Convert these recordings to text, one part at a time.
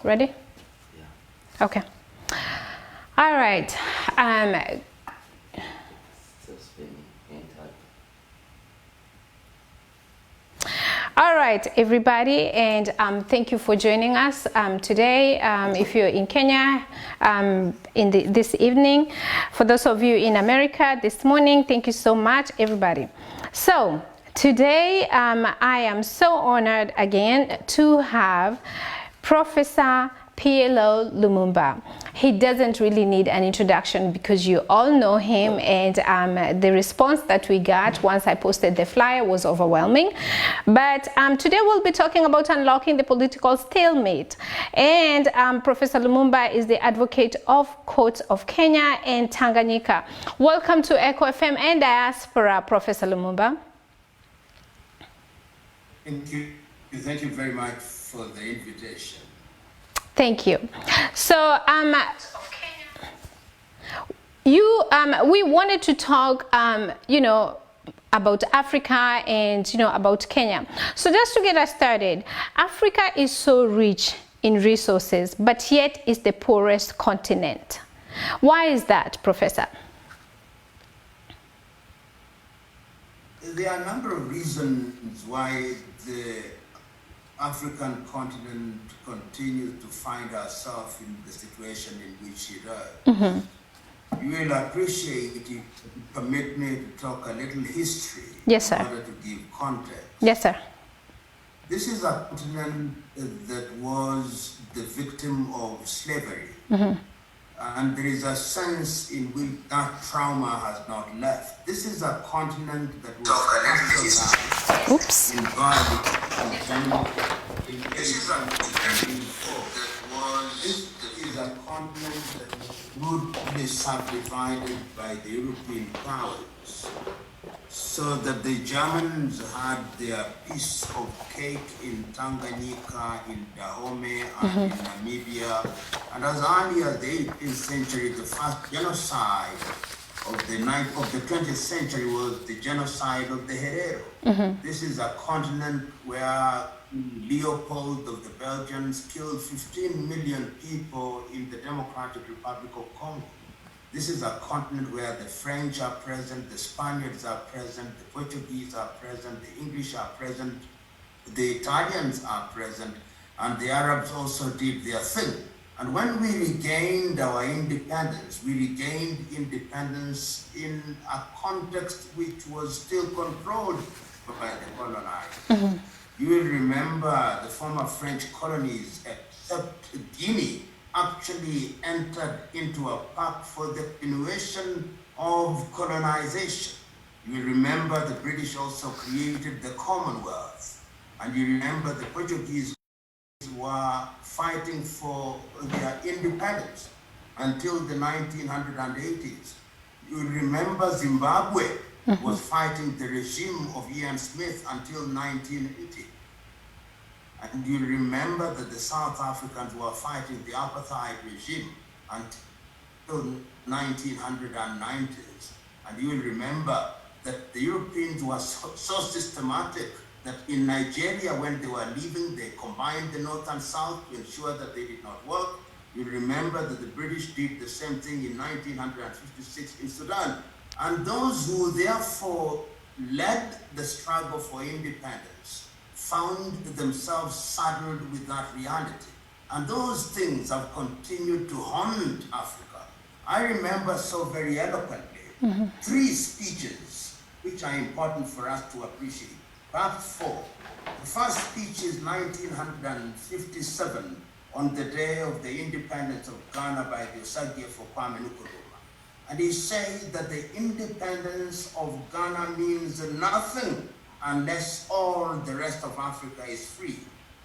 Ready? Yeah. Okay. All right. Still spinning. Can't type. All right, everybody, and thank you for joining us today. If you're in Kenya, this evening, for those of you in America this morning, thank you so much, everybody. So today, I am so honored again to have Professor PLO Lumumba. He doesn't really need an introduction because you all know him, and the response that we got once I posted the flyer was overwhelming. But today we'll be talking about unlocking the political stalemate, and Professor Lumumba is the advocate of courts of Kenya and Tanganyika. Welcome to Echo FM and Diaspora, Professor Lumumba. Thank you. Thank you very much for the invitation. Thank you. So, we wanted to talk, about Africa and, about Kenya. So just to get us started, Africa is so rich in resources, but yet is the poorest continent. Why is that, Professor? There are a number of reasons why the African continent continues to find ourselves in the situation in which it is. Mm-hmm. You will appreciate if you permit me to talk a little history. Yes, sir. In order to give context. Yes, sir. This is a continent that was the victim of slavery. Mm-hmm. And there is a sense in which that trauma has not left. This is a continent that was capitalized in violence. This is a continent that was brutally subdivided by the European powers, so that the Germans had their piece of cake in Tanganyika, in Dahomey, and in Namibia. And as early as the 18th century, the first genocide of the 20th century was the genocide of the Herero. This is a continent where Leopold of the Belgians killed 15 million people in the Democratic Republic of Congo. This is a continent where the French are present, the Spaniards are present, the Portuguese are present, the English are present, the Italians are present, and the Arabs also did their thing. And when we regained our independence, we regained independence in a context which was still controlled by the colonized. You will remember the former French colonies, except Guinea, actually entered into a pact for the continuation of colonization. You will remember the British also created the Commonwealth. And you remember the Portuguese were fighting for their independence until the 1980s. You remember Zimbabwe was fighting the regime of Ian Smith until 1980. And you remember that the South Africans were fighting the apartheid regime until 1990s. And you will remember that the Europeans were so systematic that in Nigeria, when they were leaving, they combined the North and South to ensure that they did not work. You remember that the British did the same thing in 1956 in Sudan. And those who therefore led the struggle for independence found themselves saddled with that reality. And those things have continued to haunt Africa. I remember so very eloquently 3 speeches which are important for us to appreciate. Perhaps 4. The first speech is 1957 on the day of the independence of Ghana by the Osagie for Kwame Nkrumah. And he said that the independence of Ghana means nothing unless all the rest of Africa is free.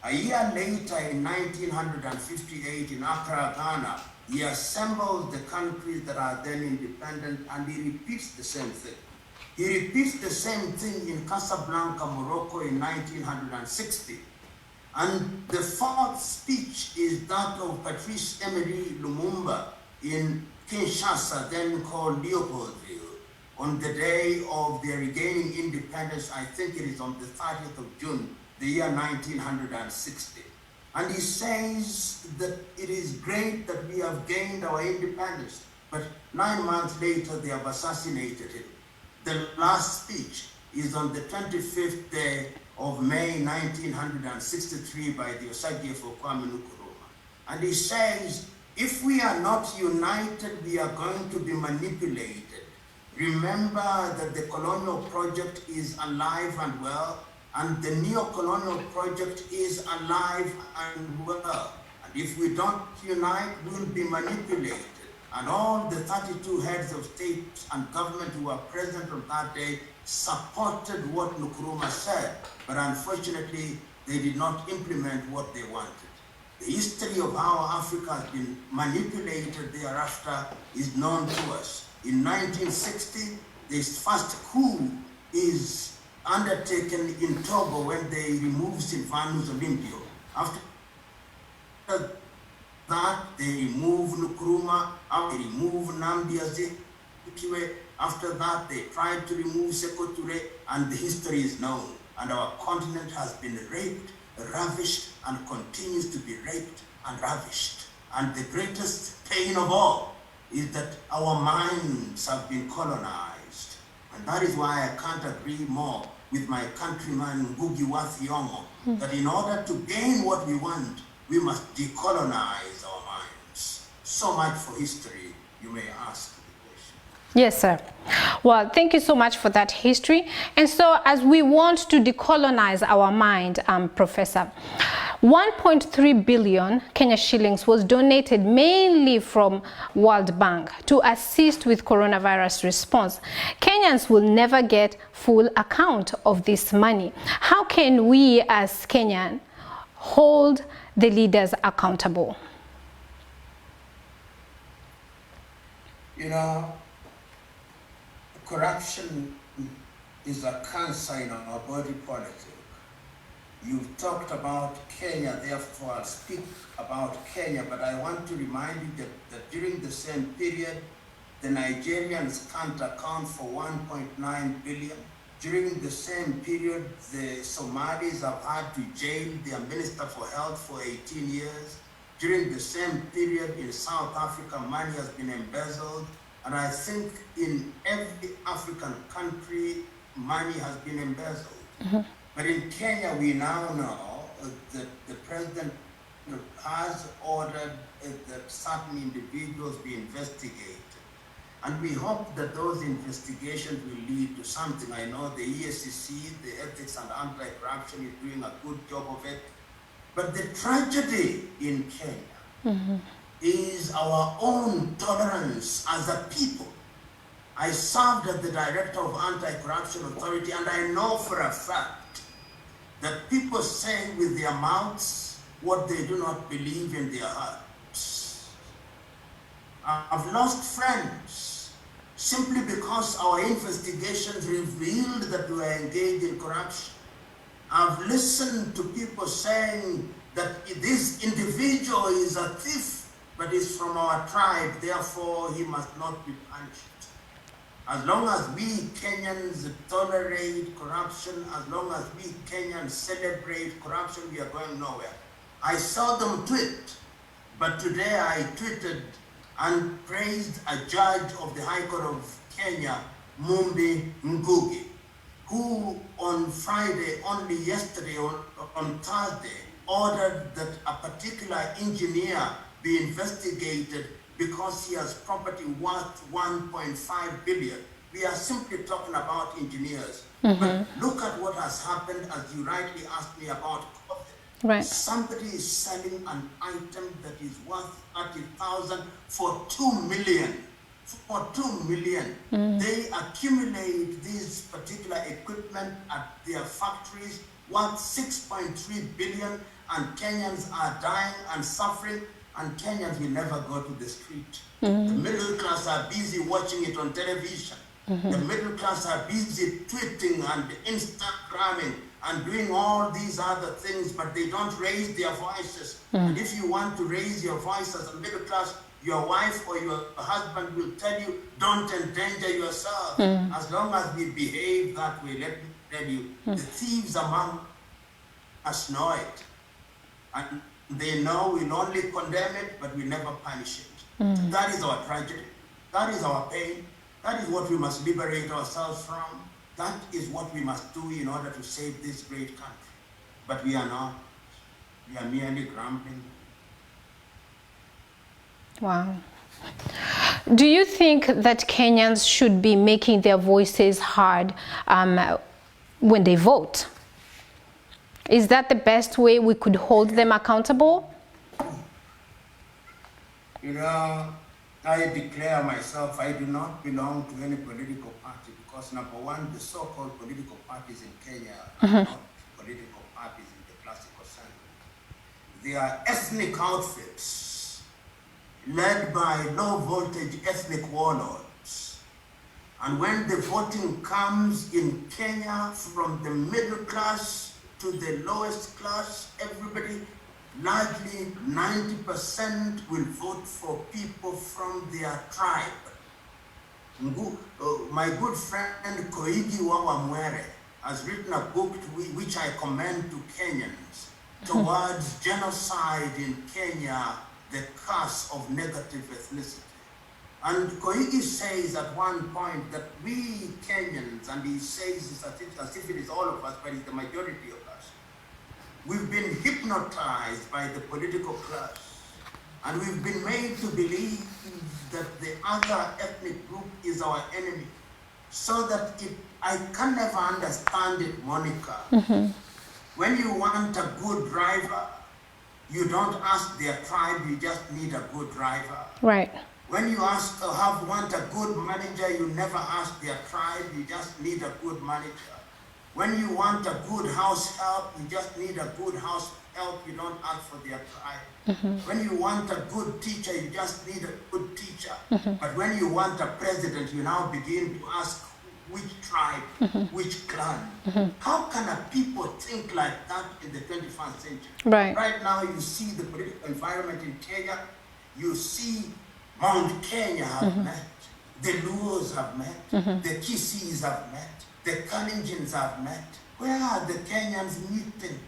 A year later, in 1958, in Accra, Ghana, he assembles the countries that are then independent, and he repeats the same thing. He repeats the same thing in Casablanca, Morocco in 1960. And the 4th speech is that of Patrice Emery Lumumba in Kinshasa, then called Leopoldville, on the day of their regaining independence. I think it is on the 30th of June, the year 1960. And he says that it is great that we have gained our independence, but 9 months later they have assassinated him. The last speech is on the 25th day of May 1963 by the Osagyefo Kwame Nkrumah. And he says, if we are not united, we are going to be manipulated. Remember that the colonial project is alive and well, and the neo-colonial project is alive and well. And if we don't unite, we'll be manipulated. And all the 32 heads of state and government who were present on that day supported what Nkrumah said, but unfortunately, they did not implement what they wanted. The history of how Africa has been manipulated thereafter is known to us. In 1960, this first coup is undertaken in Togo when they remove Sylvanus Olympio. After that, they remove Nkrumah, they remove Nnamdi Azikiwe. After that, they tried to remove Sékou Touré, and the history is known. And our continent has been raped, ravished, and continues to be raped and ravished. And the greatest pain of all is that our minds have been colonized. And that is why I can't agree more with my countryman Ngugi wa Thiong'o, that in order to gain what we want, we must decolonize our minds. So much for history, you may ask the question. Yes, sir. Well, thank you so much for that history. And so as we want to decolonize our mind, Professor, 1.3 billion Kenya shillings was donated mainly from World Bank to assist with coronavirus response. Kenyans will never get full account of this money. How can we as Kenyan hold the leaders accountable? You know, corruption is a cancer in our body politic. You've talked about Kenya, therefore I'll speak about Kenya, but I want to remind you that during the same period, the Nigerians can't account for 1.9 billion. During the same period, the Somalis have had to jail their Minister for Health for 18 years. During the same period in South Africa, money has been embezzled. And I think in every African country, money has been embezzled. Mm-hmm. But in Kenya, we now know that the president has ordered that certain individuals be investigated. And we hope that those investigations will lead to something. I know the EACC, the Ethics and Anti-Corruption, is doing a good job of it. But the tragedy in Kenya is our own tolerance as a people. I served as the director of Anti-Corruption Authority, and I know for a fact that people say with their mouths what they do not believe in their hearts. I've lost friends simply because our investigations revealed that we were engaged in corruption. I've listened to people saying that this individual is a thief, but is from our tribe, therefore he must not be punished. As long as we Kenyans tolerate corruption, as long as we Kenyans celebrate corruption, we are going nowhere. I seldom tweet, but today I tweeted and praised a judge of the High Court of Kenya, Mumbi Ngugi, who on Friday, only yesterday, on Thursday, ordered that a particular engineer be investigated because he has property worth 1.5 billion. We are simply talking about engineers. But look at what has happened, as you rightly asked me about COVID. Right. Somebody is selling an item that is worth 30,000 for 2 million. For 2 million. They accumulate this particular equipment at their factories worth 6.3 billion, and Kenyans are dying and suffering, and Kenyans will never go to the street. The middle class are busy watching it on television. The middle class are busy tweeting and Instagramming and doing all these other things, but they don't raise their voices. And if you want to raise your voice as a middle class, your wife or your husband will tell you, don't endanger yourself. As long as we behave that way, let me tell you, the thieves among us know it. And They know we'll only condemn it, but we never punish it. That is our tragedy. That is our pain. That is what we must liberate ourselves from. That is what we must do in order to save this great country. But we are not. We are merely grumbling. Wow. Do you think that Kenyans should be making their voices heard when they vote? Is that the best way we could hold them accountable? You know, I declare myself, I do not belong to any political party because number one, the so-called political parties in Kenya are not political parties in the classical sense. They are ethnic outfits led by low-voltage ethnic warlords. And when the voting comes in Kenya from the middle class to the lowest class, everybody, largely 90% will vote for people from their tribe. My good friend Koigi Wawamwere has written a book which I commend to Kenyans towards genocide in Kenya, the curse of negative ethnicity. And Koigi says at one point that we Kenyans, and he says as if it is all of us, but it's the majority of us, we've been hypnotized by the political class, and we've been made to believe that the other ethnic group is our enemy. So that I can never understand it, Monica. When you want a good driver, you don't ask their tribe, you just need a good driver. Right. When you want a good manager, you never ask their tribe, you just need a good manager. When you want a good house help, you just need a good house help, you don't ask for their tribe. When you want a good teacher, you just need a good teacher. But when you want a president, you now begin to ask which tribe, which clan. How can a people think like that in the 21st century? Right now, you see the political environment in Kenya, you see Mount Kenya have met, the Luos have met, the Kisis have met, the Kalenjins have met. Where are the Kenyans meeting?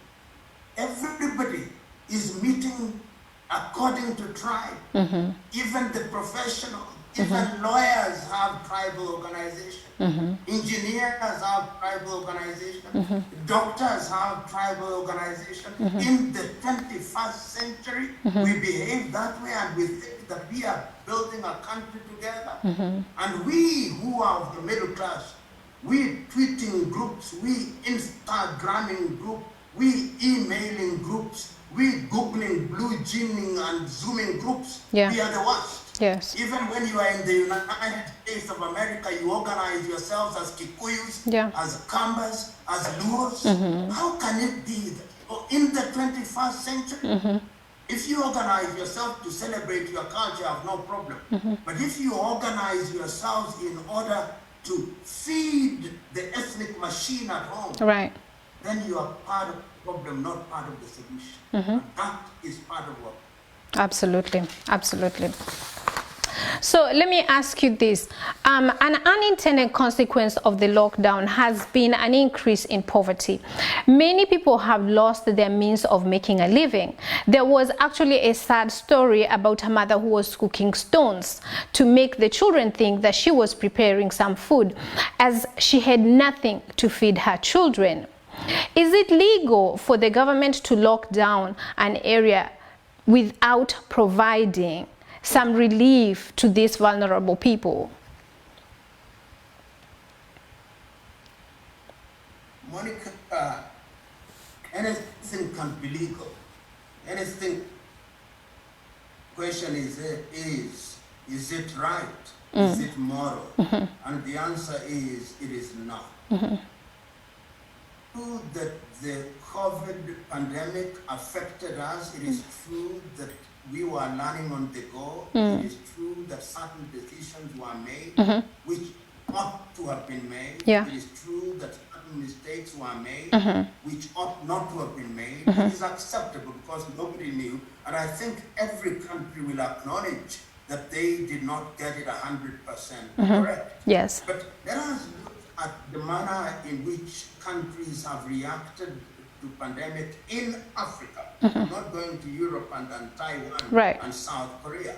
Everybody is meeting according to tribe. Even the professional, even lawyers have tribal organization. Engineers have tribal organization. Doctors have tribal organization. In the 21st century, we behave that way and we think that we are building a country together. And we who are of the middle class, we tweeting groups, we Instagramming groups, we emailing groups, we Googling, blue jeaning and Zooming groups. We are the worst. Yes. Even when you are in the United States of America, you organize yourselves as Kikuyus, as Kambas, as Luos. How can it be that in the 21st century, if you organize yourself to celebrate your culture, I have no problem. But if you organize yourselves in order to feed the ethnic machine at home, then you are part of the problem, not part of the solution. And that is part of what. Absolutely, absolutely. So let me ask you this. An unintended consequence of the lockdown has been an increase in poverty. Many people have lost their means of making a living. There was actually a sad story about a mother who was cooking stones to make the children think that she was preparing some food, as she had nothing to feed her children. Is it legal for the government to lock down an area without providing some relief to these vulnerable people? Monica, anything can be legal. Anything. Question is it right? Is it moral? And the answer is, it is not. True that the COVID pandemic affected us. It is true that we were learning on the go. It is true that certain decisions were made which ought to have been made. It is true that certain mistakes were made which ought not to have been made. It is acceptable because nobody knew. And I think every country will acknowledge that they did not get it 100% correct. Yes. But let us look at the manner in which countries have reacted to pandemic in Africa. I'm not going to Europe and Taiwan Right. and South Korea.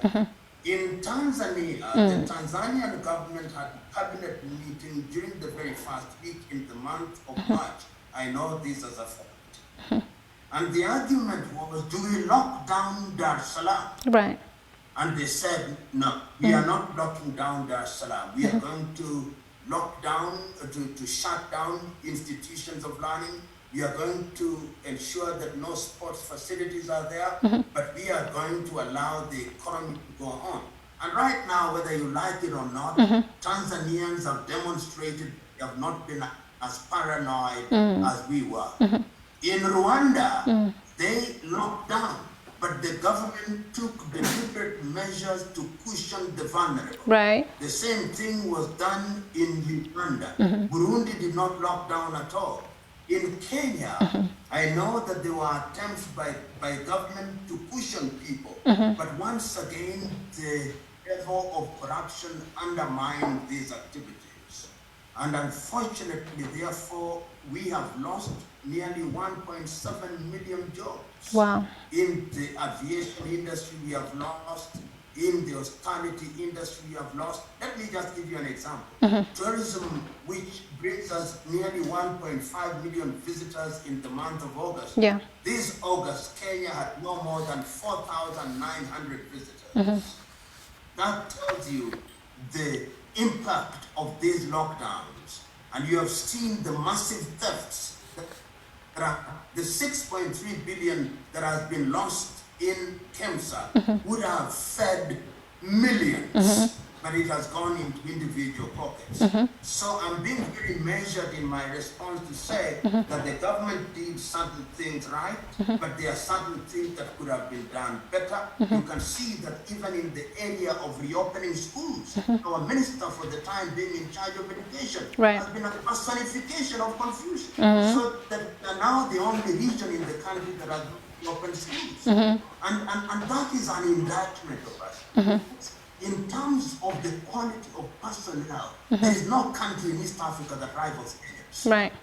In Tanzania, the Tanzanian government had a cabinet meeting during the very first week in the month of March. I know this as a fact. And the argument was, do we lock down Dar es Salaam? Right. And they said, no, we are not locking down Dar es Salaam. We are going to lock down, to shut down institutions of learning. We are going to ensure that no sports facilities are there, but we are going to allow the economy to go on. And right now, whether you like it or not, Tanzanians have demonstrated they have not been as paranoid as we were. In Rwanda, they locked down, but the government took deliberate measures to cushion the vulnerable. Right. The same thing was done in Uganda. Burundi did not lock down at all. In Kenya, I know that there were attempts by government to cushion people, but once again, the level of corruption undermined these activities. And unfortunately, therefore, we have lost nearly 1.7 million jobs. Wow. In the aviation industry, we have lost. In the hospitality industry, we have lost. Let me just give you an example. Tourism, which brings us nearly 1.5 million visitors in the month of August. Yeah. This August, Kenya had no more than 4,900 visitors. That tells you the impact of these lockdowns. And you have seen the massive thefts. The 6.3 billion that has been lost in KEMSA would have fed millions, but it has gone into individual pockets. So I'm being very measured in my response to say that the government did certain things right, but there are certain things that could have been done better. You can see that even in the area of reopening schools, our minister for the time being in charge of education has been a personification of confusion. So that we are now the only region in the country that has open schools. And that is an indictment of us. In terms of the quality of personnel, there is no country in East Africa that rivals Kenyans. Right.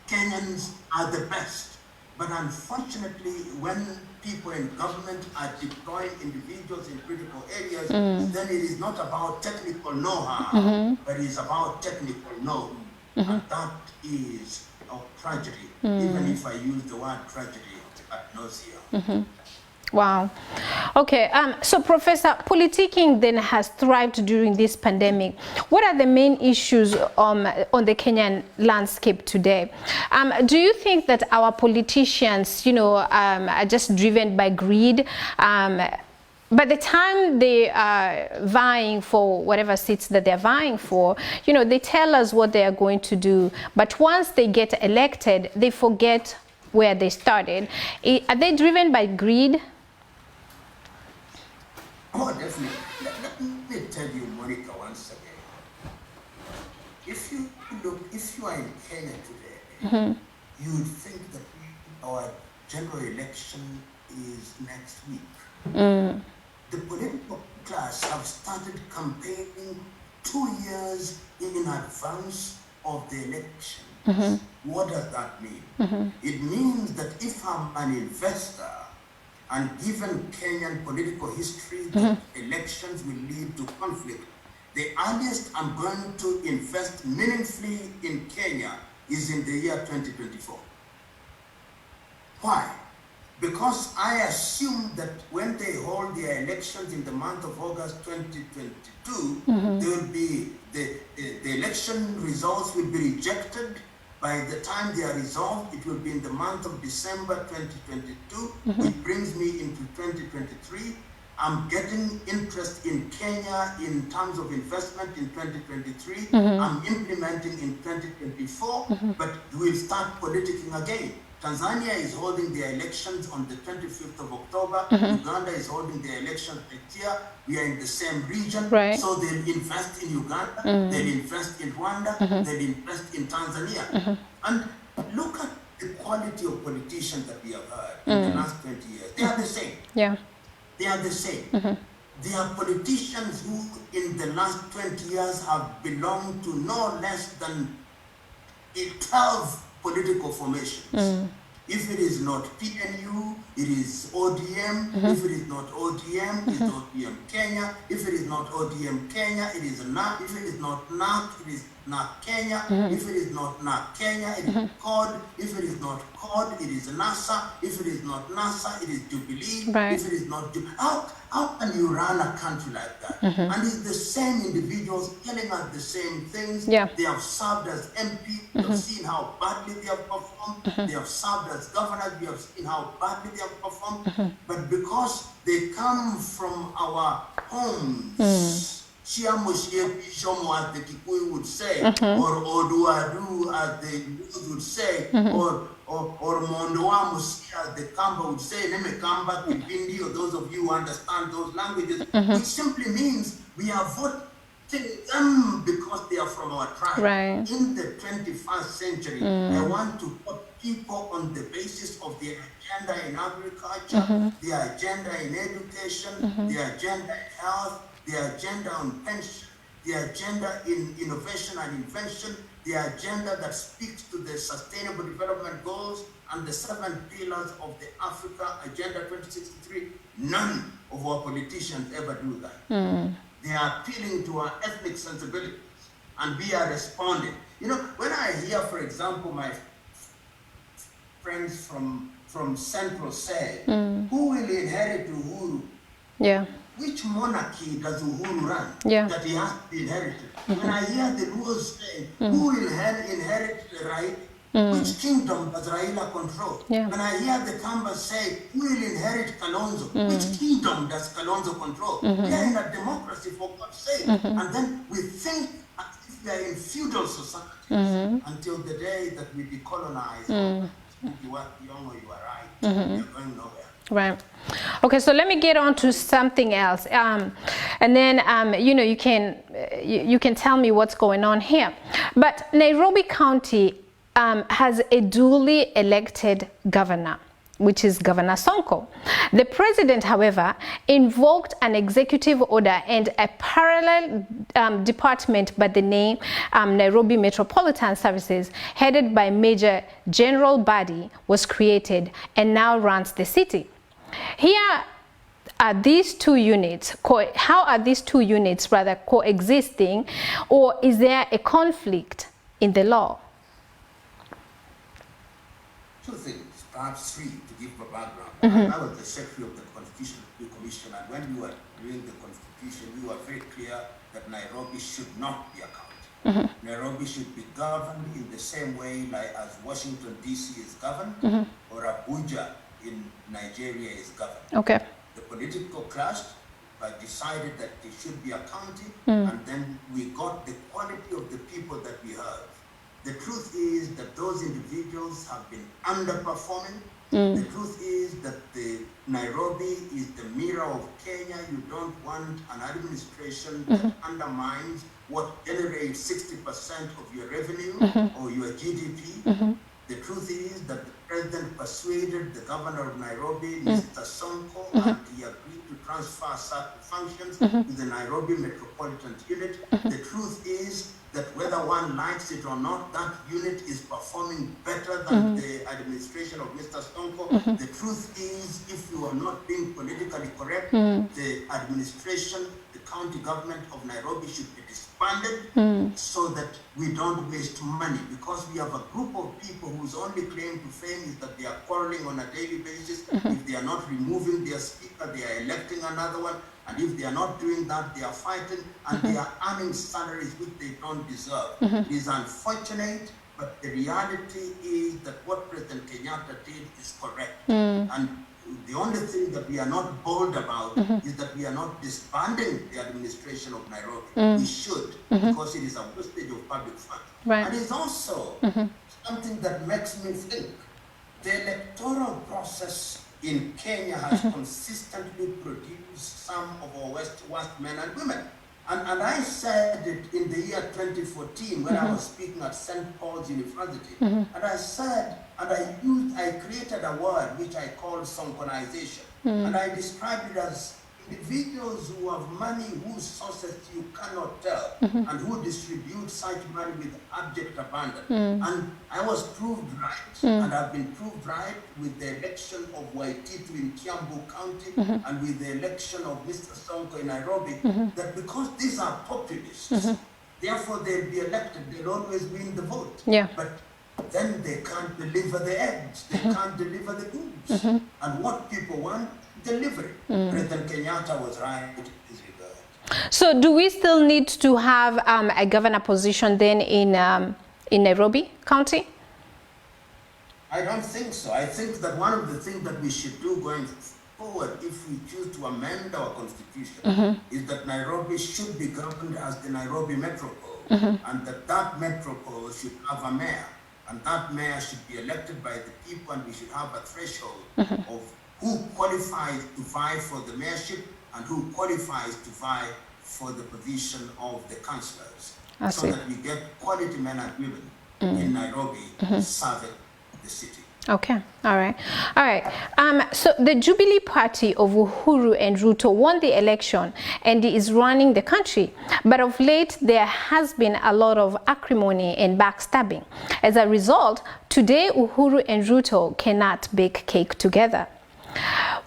Kenyans are the best. But unfortunately, when people in government are deploying individuals in critical areas, then it is not about technical know-how, but it is about technical know. And that is a tragedy, even if I use the word tragedy ad nauseam. Wow. Okay. So, Professor, politicking then has thrived during this pandemic. What are the main issues on the Kenyan landscape today? Do you think that our politicians, are just driven by greed? By the time they are vying for whatever seats that they're vying for, they tell us what they are going to do. But once they get elected, they forget where they started. Are they driven by greed? Oh, definitely. Let me tell you, Monica, once again. If you are in Kenya today, you would think that our general election is next week. The political class have started campaigning 2 years in advance of the election. What does that mean? It means that if I'm an investor, and given Kenyan political history, that elections will lead to conflict, the earliest I'm going to invest meaningfully in Kenya is in the year 2024. Why? Because I assume that when they hold their elections in the month of August 2022, there will be the election results will be rejected. By the time they are resolved, it will be in the month of December 2022, which brings me into 2023. I'm getting interest in Kenya in terms of investment in 2023. I'm implementing in 2024, but we'll start politicking again. Tanzania is holding their elections on the 25th of October. Uganda is holding their elections next year. We are in the same region. Right. So they'll invest in Uganda, they'll invest in Rwanda, they'll invest in Tanzania. And look at the quality of politicians that we have heard in the last 20 years. They are the same. Yeah. They are the same. They are politicians who in the last 20 years have belonged to no less than 12 political formations. If it is not PNU, it is ODM. If it is not ODM, it's ODM Kenya. If it is not ODM Kenya, it is NAK. If it is not NAK, it is NAK Kenya. If it is not NAK Kenya, it is COD. If it is not COD, it is NASA. If it is not NASA, it is Jubilee. Right. If it is not Jubilee, how can you run a country like that? And it's the same individuals yelling at the same things. Yeah. They have served as MP. We have seen how badly they have performed. They have served as governors. We have seen how badly they have performed. But because they come from our homes, Chiamushe Shomo, as the Kikuyu would say, or Oduadu, as the Youth would say, or Mondoamus, as the Kamba would say, Neme Kamba, Kipindi, or those of you who understand those languages, which simply means we are voting them because they are from our tribe. Right. In the 21st century, I want to put people on the basis of their agenda in agriculture, their agenda in education, their agenda in health, their agenda on pension, their agenda in innovation and invention, their agenda that speaks to the Sustainable Development Goals and the 7 pillars of the Africa Agenda 2063. None of our politicians ever do that. They are appealing to our ethnic sensibilities, and we are responding. You know, when I hear, for example, my friends from Central say, who will inherit Uhuru? Yeah. Which monarchy does Uhuru run? Yeah. That he has to be inherited. When I hear the Luos say, who will inherit Raila? Which kingdom does Raila control? Yeah. When I hear the Kambas say, who will inherit Kalonzo? Which kingdom does Kalonzo control? We are in a democracy, for God's sake. And then we think as if we are in feudal societies until the day that we decolonize. You are young or you are right. You're going nowhere. Right. Okay, so let me get on to something else, and then you know, you can tell me what's going on here. But Nairobi County has a duly elected governor, which is Governor Sonko. The president, however, invoked an executive order, and a parallel department by the name Nairobi Metropolitan Services, headed by Major General Badi, was created and now runs the city. Here are these two units, how are these two units rather coexisting, or is there a conflict in the law? Two things, perhaps three, to give a background. I was the secretary of the Constitutional Commission, and when we were doing the Constitution, we were very clear that Nairobi should not be a county. Nairobi should be governed in the same way like as Washington, D.C. is governed, or Abuja in Nigeria is governed. Okay. The political class decided that it should be a county, and then we got the quality of the people that we have. The truth is that those individuals have been underperforming. The truth is that the Nairobi is the mirror of Kenya. You don't want an administration that undermines what generates 60% of your revenue or your GDP. The truth is that the president persuaded the governor of Nairobi, Mr. Sonko, and he agreed to transfer certain functions to the Nairobi Metropolitan Unit. The truth is that whether one likes it or not, that unit is performing better than the administration of Mr. Sonko. The truth is, if you are not being politically correct, the administration, the county government of Nairobi should be disbanded so that we don't waste money, because we have a group of people whose only claim to fame is that they are quarreling on a daily basis. If they are not removing their speaker, they are electing another one. And if they are not doing that, they are fighting, and they are earning salaries which they don't deserve. It is unfortunate, but the reality is that what President Kenyatta did is correct. And the only thing that we are not bold about is that we are not disbanding the administration of Nairobi. We should, because it is a wastage of public funds. Right. And it's also something that makes me think. The electoral process in Kenya has consistently produced some of our worst men and women. And I said it in the year 2014 when I was speaking at St. Paul's University. And I said, and I created a word which I called Sonkonization. And I described it as individuals who have money whose sources you cannot tell, and who distribute such money with abject abandon. And I was proved right, and I've been proved right with the election of Waititu in Kiambu County, and with the election of Mr. Sonko in Nairobi, that because these are populists, therefore they'll be elected, they'll always win the vote. Yeah. But then they can't deliver the eggs, they can't deliver the goods. And what people want, deliver it. President Kenyatta was right in this regard. So do we still need to have a governor position then in Nairobi County? I don't think so. I think that one of the things that we should do going forward, if we choose to amend our constitution, is that Nairobi should be governed as the Nairobi Metropole, and that metropole should have a mayor, and that mayor should be elected by the people, and we should have a threshold of who qualifies to vie for the mayorship and who qualifies to vie for the position of the councillors, so that we get quality men and women in Nairobi serving the city. Okay, all right. So the Jubilee Party of Uhuru and Ruto won the election and is running the country. But of late, there has been a lot of acrimony and backstabbing. As a result, today Uhuru and Ruto cannot bake cake together.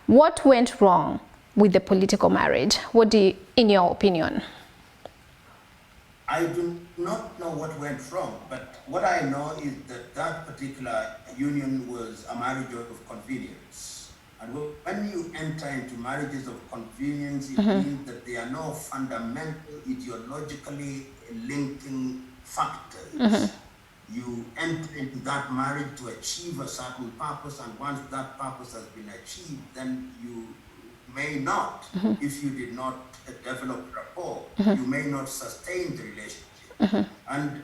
What went wrong with the political marriage? What do you, in your opinion? I do not know what went wrong, but what I know is that that particular union was a marriage of convenience. And when you enter into marriages of convenience, it means that there are no fundamental ideologically linking factors. You enter into that marriage to achieve a certain purpose, and once that purpose has been achieved, then you may not, if you did not develop rapport, you may not sustain the relationship. And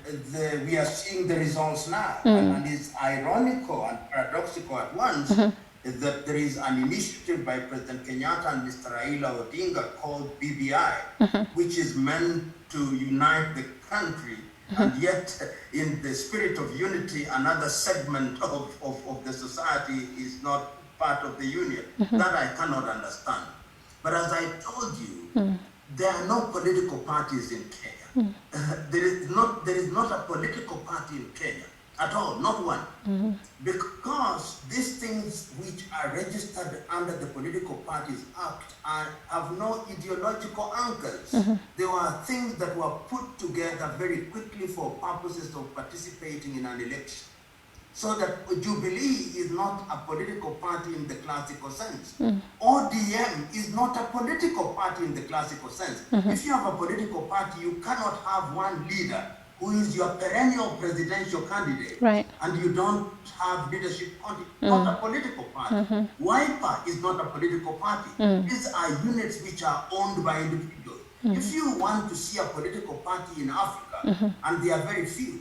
we are seeing the results now. And it's ironical and paradoxical at once that there is an initiative by President Kenyatta and Mr. Raila Odinga called BBI, which is meant to unite the country. And yet, in the spirit of unity, another segment of the society is not part of the union. That I cannot understand. But as I told you, there are no political parties in Kenya. There is not a political party in Kenya at all, not one. Because these things which are registered under the Political Parties Act have no ideological anchors. They were things that were put together very quickly for purposes of participating in an election. So that Jubilee is not a political party in the classical sense. ODM is not a political party in the classical sense. If you have a political party, you cannot have one leader who is your perennial presidential candidate, and you don't have leadership on it. Not a political party. Wiper is not a political party. These are units which are owned by individuals. If you want to see a political party in Africa, and there are very few,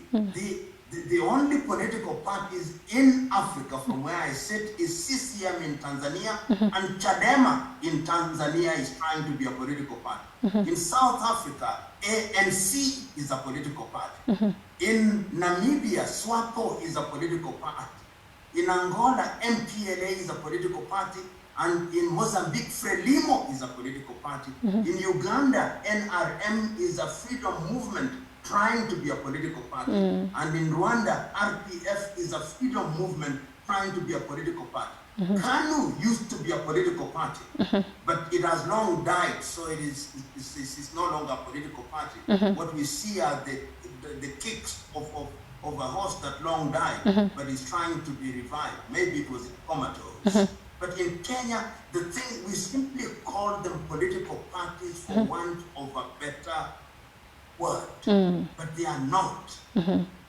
the only political parties in Africa from where I sit is CCM in Tanzania, and Chadema in Tanzania is trying to be a political party. In South Africa, ANC is a political party. In Namibia, SWAPO is a political party. In Angola, MPLA is a political party. And in Mozambique, Frelimo is a political party. In Uganda, NRM is a freedom movement trying to be a political party. And in Rwanda, RPF is a freedom movement trying to be a political party. KANU used to be a political party, but it has long died, so it's no longer a political party. What we see are the kicks of a horse that long died, but is trying to be revived. Maybe it was comatose. But in Kenya, the thing, we simply call them political parties for want of a better word, but they are not.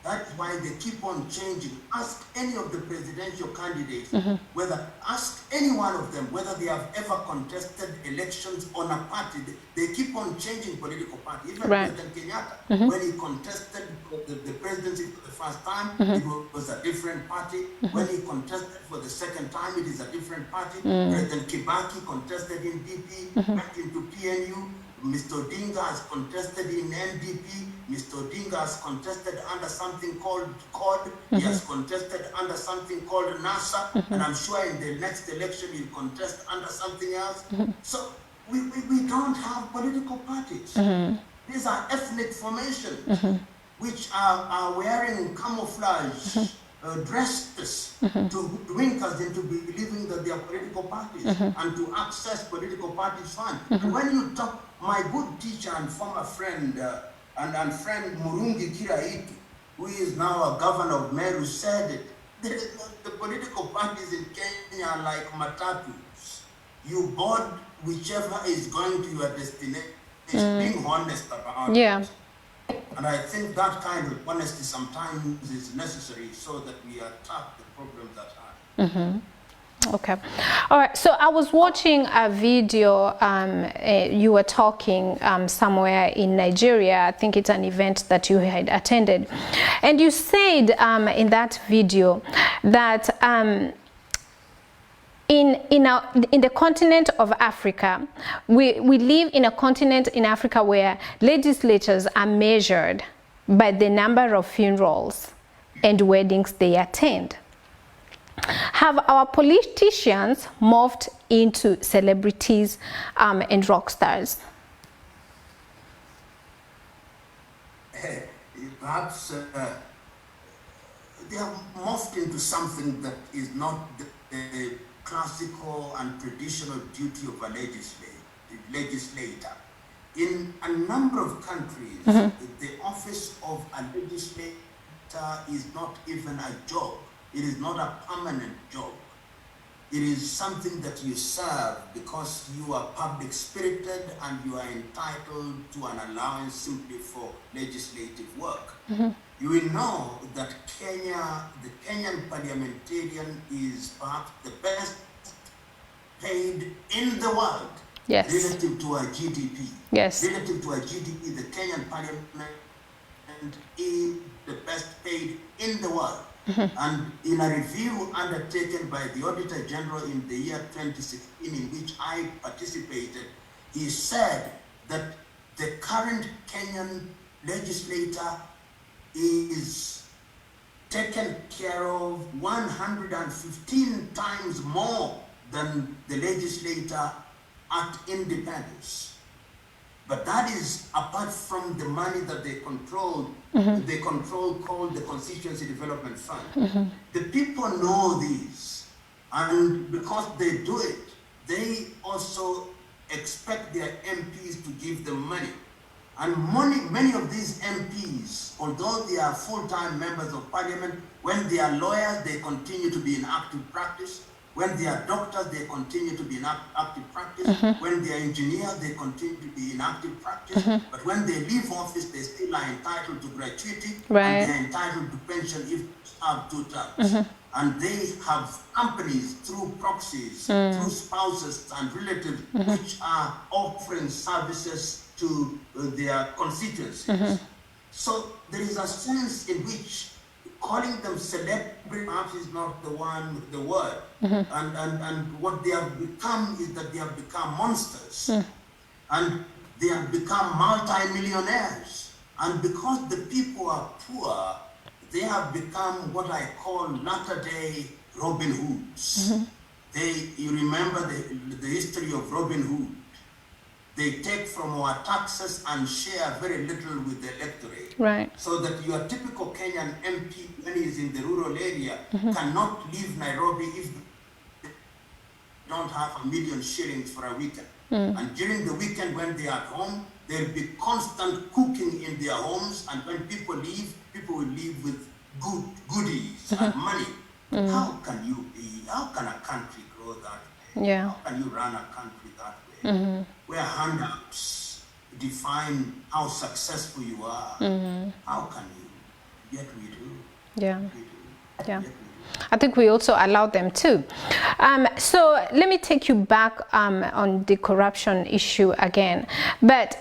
That's why they keep on changing. Ask any of the presidential candidates, ask any one of them whether they have ever contested elections on a party. They keep on changing political party. Even President Kenyatta, when he contested the presidency for the first time, it was a different party. When he contested for the second time, it is a different party. President Kibaki contested in DP, went into PNU. Mr. Odinga has contested in NDP. Mr. Odinga has contested under something called COD. He has contested under something called NASA. And I'm sure in the next election he'll contest under something else. So we don't have political parties. These are ethnic formations which are wearing camouflage dresses to wink us into believing that they are political parties and to access political parties' funds. And when you talk, my good teacher and former friend and friend Monicah Kariuki, who is now a governor of Meru, said it. The political parties in Kenya are like matatus. You board whichever is going to your destination, being honest about it. And I think that kind of honesty sometimes is necessary so that we attack the problems at hand. Okay. All right. So I was watching a video. You were talking somewhere in Nigeria. I think it's an event that you had attended. And you said in that video that in the continent of Africa, we live in a continent in Africa where legislatures are measured by the number of funerals and weddings they attend. Have our politicians morphed into celebrities and rock stars? Perhaps they have morphed into something that is not the classical and traditional duty of a legislator. In a number of countries, the office of a legislator is not even a job. It is not a permanent job. It is something that you serve because you are public spirited and you are entitled to an allowance simply for legislative work. You will know that the Kenyan parliamentarian is perhaps the best paid in the world relative to our GDP. Relative to our GDP, the Kenyan parliament is the best paid in the world. And in a review undertaken by the Auditor General in the year 2016, in which I participated, he said that the current Kenyan legislator is taken care of 115 times more than the legislator at independence. But that is apart from the money that they control, called the Constituency Development Fund. The people know this, and because they do it, they also expect their MPs to give them money. And many of these MPs, although they are full-time members of parliament, when they are lawyers, they continue to be in active practice. When they are doctors, they continue to be in active practice. When they are engineers, they continue to be in active practice. But when they leave office, they still are entitled to gratuity, and they are entitled to pension if they have 2 terms. And they have companies through proxies, through spouses and relatives, which are offering services to their constituencies. So there is a sense in which calling them celebrity perhaps is not the word. And what they have become is that they have become monsters. And they have become multi-millionaires. And because the people are poor, they have become what I call latter-day Robin Hoods. You remember the history of Robin Hood. They take from our taxes and share very little with the electorate. So that your typical Kenyan MP, when he is in the rural area, cannot leave Nairobi if they don't have $1 million shillings for a weekend. And during the weekend when they are at home, there will be constant cooking in their homes, and when people leave, people will leave with goodies and money. How can a country grow that way? How can you run a country that way? Where handouts define how successful you are. How can you? Yet we do. We do. I think we also allow them to. So let me take you back on the corruption issue again. But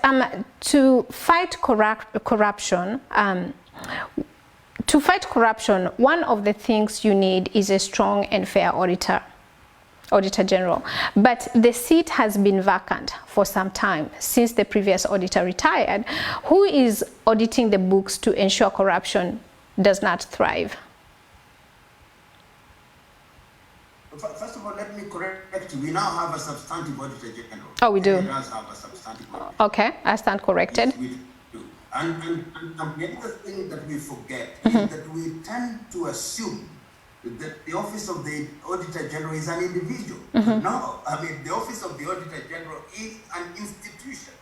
to fight corruption, one of the things you need is a strong and fair Auditor General. But the seat has been vacant for some time since the previous auditor retired. Who is auditing the books to ensure corruption does not thrive? First of all, let me correct correct. We now have a substantive auditor general. Oh, we do. It does have a substantive auditor. Okay, I stand corrected. Yes, we do. And the other thing that we forget is that we tend to assume that the office of the Auditor General is an individual. No, I mean, the office of the Auditor General is an institution.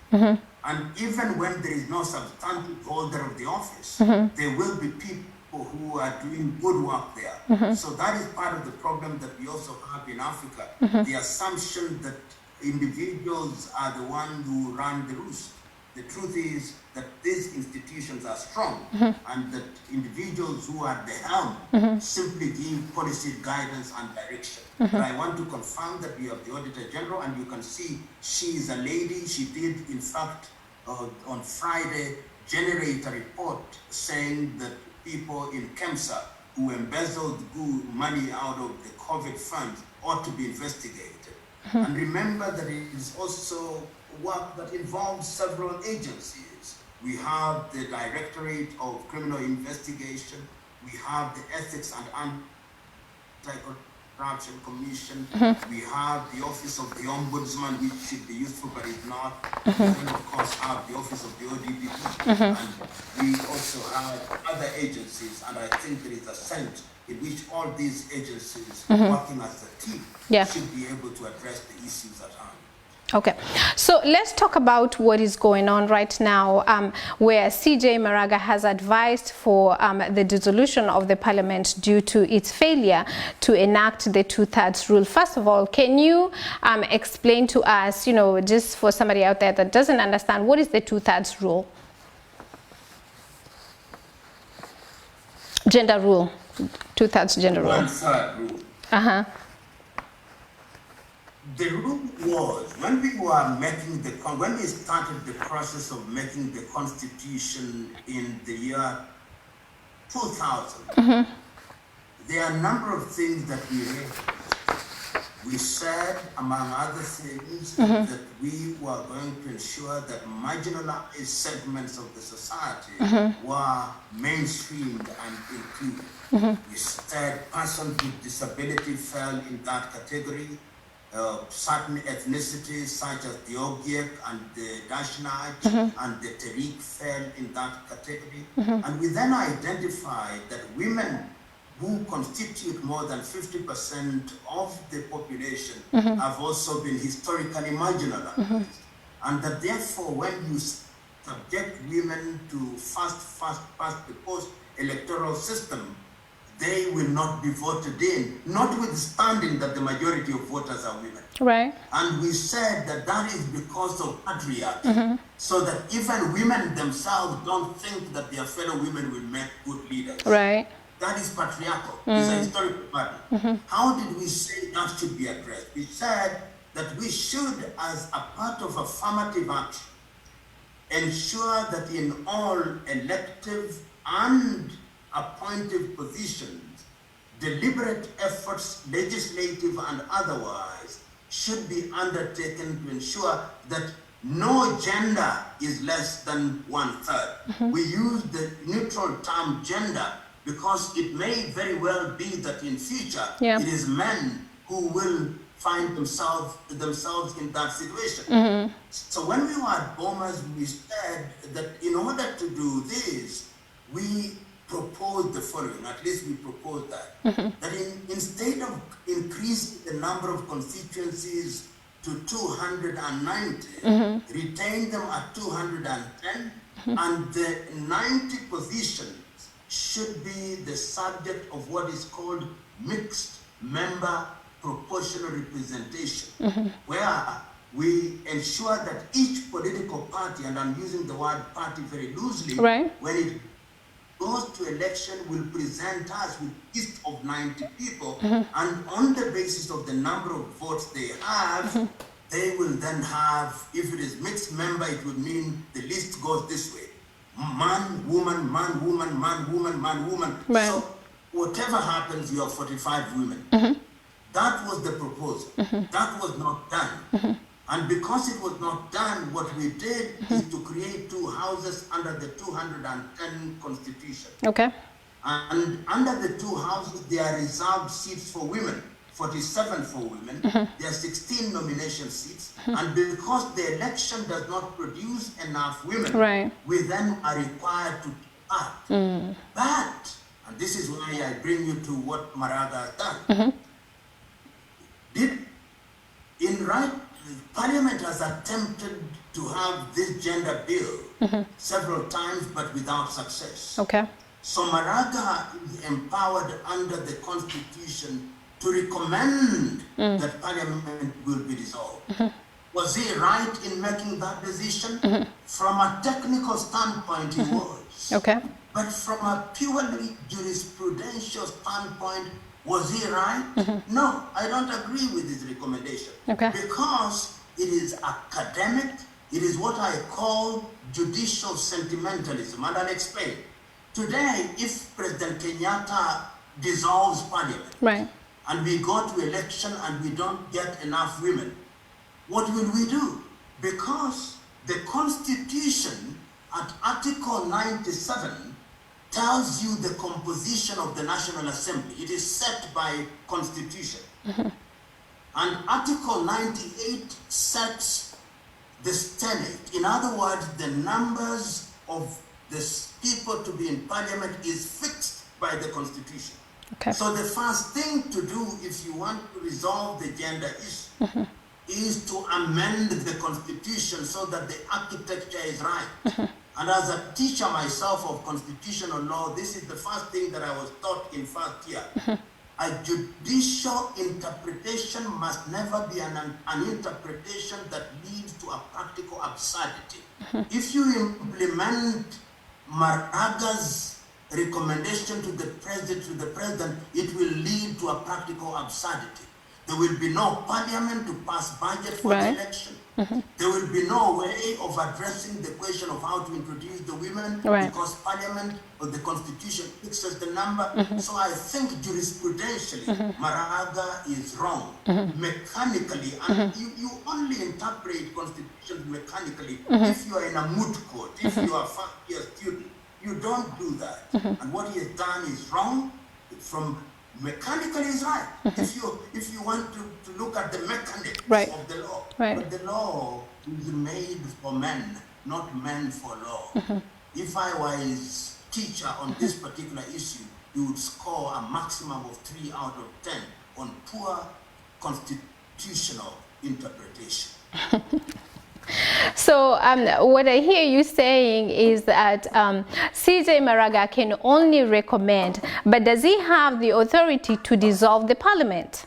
And even when there is no substantive holder of the office, there will be people who are doing good work there. So that is part of the problem that we also have in Africa, the assumption that individuals are the ones who run the roost. The truth is that these institutions are strong and that individuals who are at the helm simply give policy guidance and direction. But I want to confirm that we have the Auditor General, and you can see she is a lady. She did, in fact, on Friday, generate a report saying that people in Kemsa who embezzled money out of the COVID funds ought to be investigated. And remember that it is also work that involves several agencies. We have the Directorate of Criminal Investigation, we have the Ethics and Anti-Corruption Commission, we have the Office of the Ombudsman, which should be useful but is not, and then of course have the Office of the ODPP, and we also have other agencies, and I think there is a sense in which all these agencies working as a team should be able to address the issues at hand. Okay, so let's talk about what is going on right now, where CJ Maraga has advised for the dissolution of the parliament due to its failure to enact the 2/3 rule. First of all, can you explain to us, you know, just for somebody out there that doesn't understand, what is the 2/3 rule? Gender rule, 2/3 gender rule. 1/3 rule. The rule was, when we were making when we started the process of making the Constitution in the year 2000, there are a number of things that we read. We said, among other things, that we were going to ensure that marginalized segments of the society were mainstreamed and included. We said persons with disability fell in that category. Certain ethnicities such as the Ogiek and the Dashnach and the Terik fell in that category. And we then identified that women who constitute more than 50% of the population have also been historically marginalized. And that therefore, when you subject women to fast past the post-electoral system, they will not be voted in, notwithstanding that the majority of voters are women. Right. And we said that that is because of patriarchy, so that even women themselves don't think that their fellow women will make good leaders. Right. That is patriarchal. It's a historical pattern. How did we say that should be addressed? We said that we should, as a part of affirmative action, ensure that in all elective and appointed positions, deliberate efforts, legislative and otherwise, should be undertaken to ensure that no gender is less than 1/3. We use the neutral term gender because it may very well be that in future it is men who will find themselves in that situation. So when we were at Bomas, we said that in order to do this, we proposed the following, at least we proposed that, that instead of increasing the number of constituencies to 290, retain them at 210, and the 90 positions should be the subject of what is called mixed member proportional representation, where we ensure that each political party, and I'm using the word party very loosely, when it goes to election, will present us with a list of 90 people, and on the basis of the number of votes they have, they will then have, if it is mixed member, it would mean the list goes this way: man, woman, man, woman, man, woman, man, woman. Right. So whatever happens, you have 45 women. That was the proposal. That was not done. And because it was not done, what we did is to create two houses under the 210 Constitution. Okay. And under the two houses, there are reserved seats for women. 47 for women. There are 16 nomination seats. And because the election does not produce enough women, we then are required to act. But, and this is why I bring you to what Monicah has done. Parliament has attempted to have this gender bill several times, but without success. Okay. So Monicah is empowered under the Constitution to recommend that Parliament will be dissolved. Was he right in making that decision? From a technical standpoint, he was. Okay. But from a purely jurisprudential standpoint, was he right? No, I don't agree with his recommendation. Okay. Because it is academic, it is what I call judicial sentimentalism, and I'll explain. Today, if President Kenyatta dissolves Parliament, and we go to election and we don't get enough women, what will we do? Because the Constitution at Article 97 tells you the composition of the National Assembly. It is set by Constitution. And Article 98 sets the Stalemate. In other words, the numbers of the people to be in Parliament is fixed by the Constitution. Okay. So the first thing to do if you want to resolve the gender issue is to amend the Constitution so that the architecture is right. And as a teacher myself of constitutional law, this is the first thing that I was taught in first year. A judicial interpretation must never be an interpretation that leads to a practical absurdity. If you implement Monicah's recommendation to the president, it will lead to a practical absurdity. There will be no parliament to pass budget for the election. There will be no way of addressing the question of how to introduce the women because parliament or the constitution fixes the number. So I think jurisprudentially, Monicah is wrong. Mechanically, and you only interpret constitutions mechanically if you are in a moot court, if you are a first-year student. You don't do that. And what he has done is wrong. From mechanically is right. If you want to look at the mechanics of the law, but the law is made for men, not men for law. If I was teacher on this particular issue, you would score a maximum of 3 out of 10 on poor constitutional interpretation. So what I hear you saying is that CJ Monicah can only recommend, but does he have the authority to dissolve the parliament?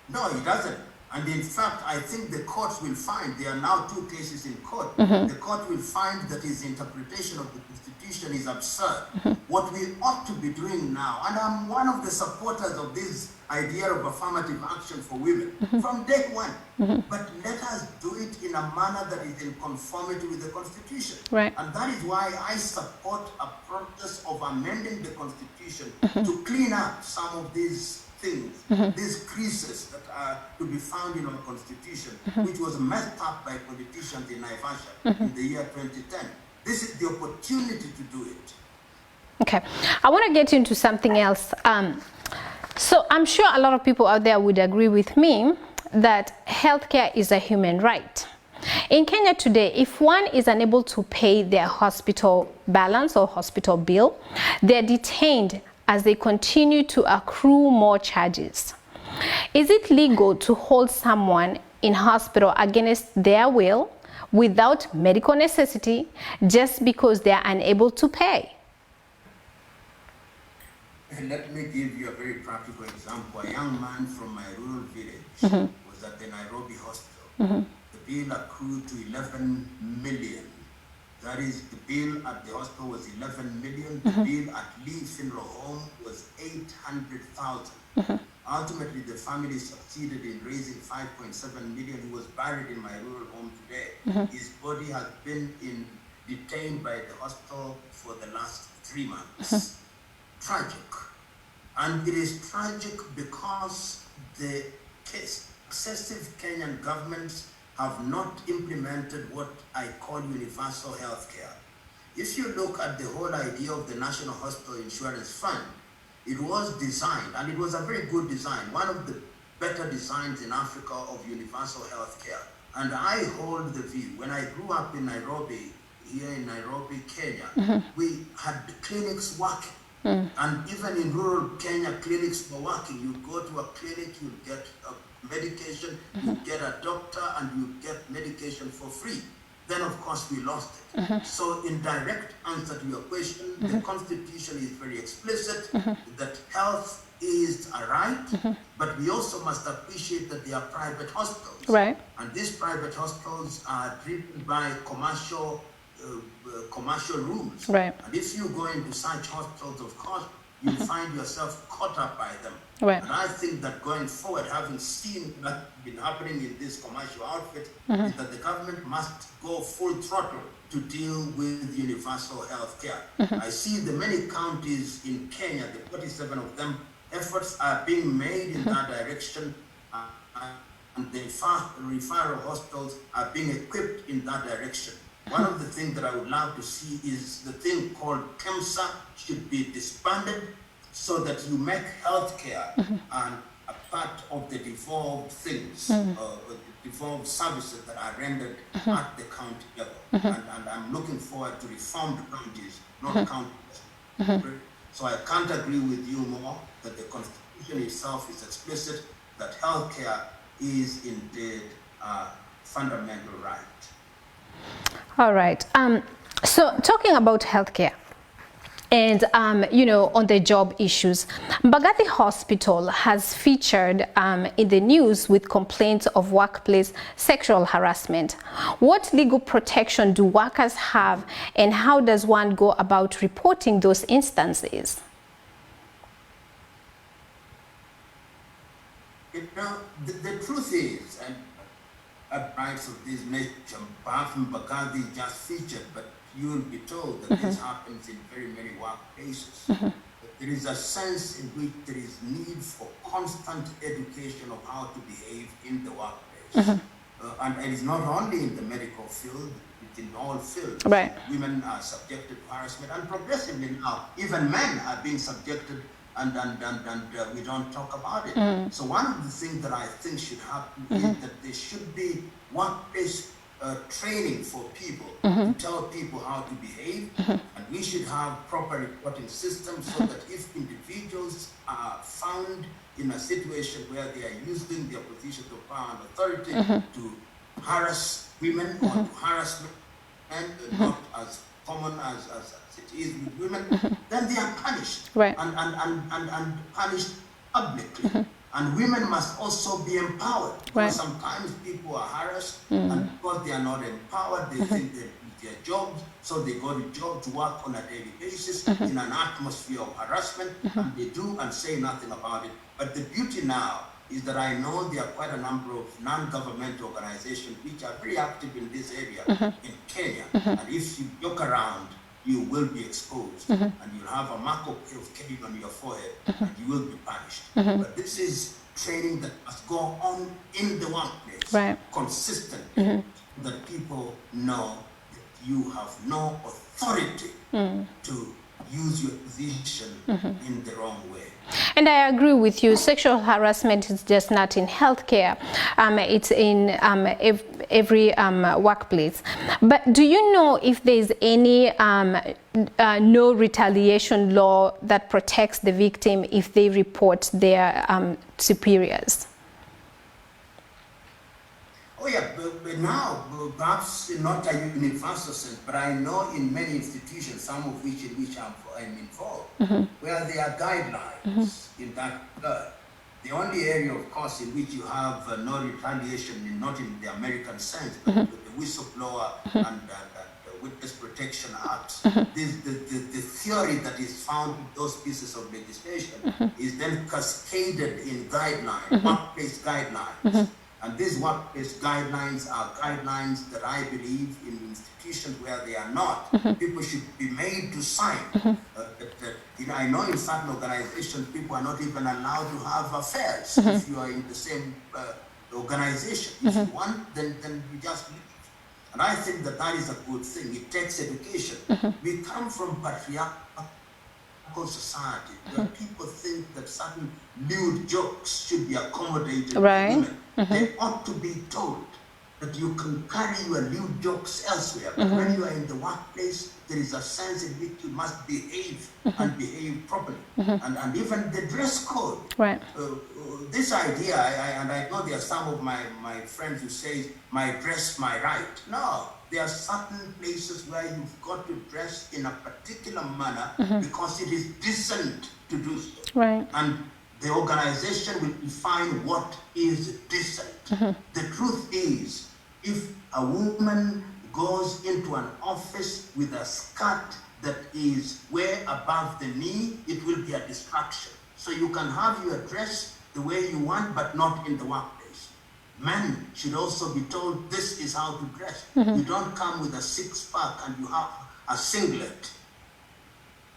No, he doesn't. And in fact, I think the courts will find, there are now 2 cases in court, the court will find that his interpretation of the Constitution is absurd. What we ought to be doing now, and I'm one of the supporters of this idea of affirmative action for women from day one, but let us do it in a manner that is in conformity with the Constitution. And that is why I support a process of amending the Constitution to clean up some of these things, these creases that are to be found in our Constitution, which was messed up by politicians in Naivasha in the year 2010. This is the opportunity to do it. Okay, I want to get into something else. So I'm sure a lot of people out there would agree with me that healthcare is a human right. In Kenya today, if one is unable to pay their hospital balance or hospital bill, they're detained as they continue to accrue more charges. Is it legal to hold someone in hospital against their will without medical necessity just because they are unable to pay? Let me give you a very practical example. A young man from my rural village was at the Nairobi hospital. The bill accrued to 11 million. That is, the bill at the hospital was 11 million. The bill at Lee Funeral Home was 800,000. Ultimately, the family succeeded in raising 5.7 million. He was buried in my rural home today. His body has been detained by the hospital for the last 3 months. Tragic. And it is tragic because the successive Kenyan governments have not implemented what I call universal health care. If you look at the whole idea of the National Hospital Insurance Fund, it was designed, and it was a very good design, one of the better designs in Africa of universal health care. And I hold the view, when I grew up in Nairobi, here in Nairobi, Kenya, we had clinics working. And even in rural Kenya, clinics were working. You go to a clinic, you get a medication, you get a doctor, and you get medication for free. Then, of course, we lost it. So in direct answer to your question, the Constitution is very explicit that health is a right, but we also must appreciate that they are private hospitals. Right. And these private hospitals are driven by commercial rules. Right. And if you go into such hospitals, of course, you find yourself caught up by them. Right. And I think that going forward, having seen what's been happening in this commercial outfit, is that the government must go full throttle to deal with universal health care. I see the many counties in Kenya, the 47 of them, efforts are being made in that direction, and the referral hospitals are being equipped in that direction. One of the things that I would love to see is the thing called KEMSA should be disbanded so that you make healthcare a part of the devolved things, devolved services that are rendered at the county level. And I'm looking forward to reformed counties, not counties. So I can't agree with you more that the Constitution itself is explicit that healthcare is indeed a fundamental right. All right. So talking about healthcare and, on the job issues, Mbagathi Hospital has featured in the news with complaints of workplace sexual harassment. What legal protection do workers have, and how does one go about reporting those instances? The truth is, and rights of this nature, Prof. Mbagathi just featured, but you will be told that this happens in very many workplaces. There is a sense in which there is need for constant education of how to behave in the workplace. And it is not only in the medical field, it's in all fields. Right. Women are subjected to harassment, and progressively now, even men are being subjected, and we don't talk about it. So one of the things that I think should happen is that there should be workplace training for people to tell people how to behave, and we should have proper reporting systems so that if individuals are found in a situation where they are using their position of power and authority to harass women or to harass men, not as common as it is with women, then they are punished, right, and punished publicly. And women must also be empowered. Right. Because sometimes people are harassed, and because they are not empowered, they think they need their jobs, so they go to work on a daily basis in an atmosphere of harassment, and they do and say nothing about it. But the beauty now is that I know there are quite a number of non-governmental organizations which are very active in this area in Kenya. And if you look around, you will be exposed, and you'll have a mark of Cain on your forehead, and you will be punished. But this is training that must go on in the workplace, right, consistently, that people know that you have no authority to use your position in the wrong way. And I agree with you. Sexual harassment is just not in healthcare. It's in every workplace. But do you know if there's any no retaliation law that protects the victim if they report their superiors? Oh yeah, but now, perhaps not a universal sense, but I know in many institutions, some of which in which I'm involved, where there are guidelines in that regard. The only area, of course, in which you have no retaliation, not in the American sense, but with the whistleblower and the Witness Protection Act, the theory that is found in those pieces of legislation is then cascaded in guidelines, workplace guidelines. And these workplace guidelines are guidelines that I believe in institutions where they are not, people should be made to sign. I know in certain organizations, people are not even allowed to have affairs if you are in the same organization. If you want, then you just leave. And I think that is a good thing. It takes education. We come from patriarchal society where people think that certain lewd jokes should be accommodated by Right. women, they ought to be told that you can carry your lewd jokes elsewhere, but when you are in the workplace, there is a sense in which you must behave and behave properly. And even the dress code. Right. This idea, and I know there are some of my friends who say, my dress, my right. No, there are certain places where you've got to dress in a particular manner because it is decent to do so. Right. And the organization will define what is decent. The truth is, if a woman goes into an office with a skirt that is way above the knee, it will be a distraction. So you can have your dress the way you want, but not in the workplace. Men should also be told this is how to dress. You don't come with a six-pack and you have a singlet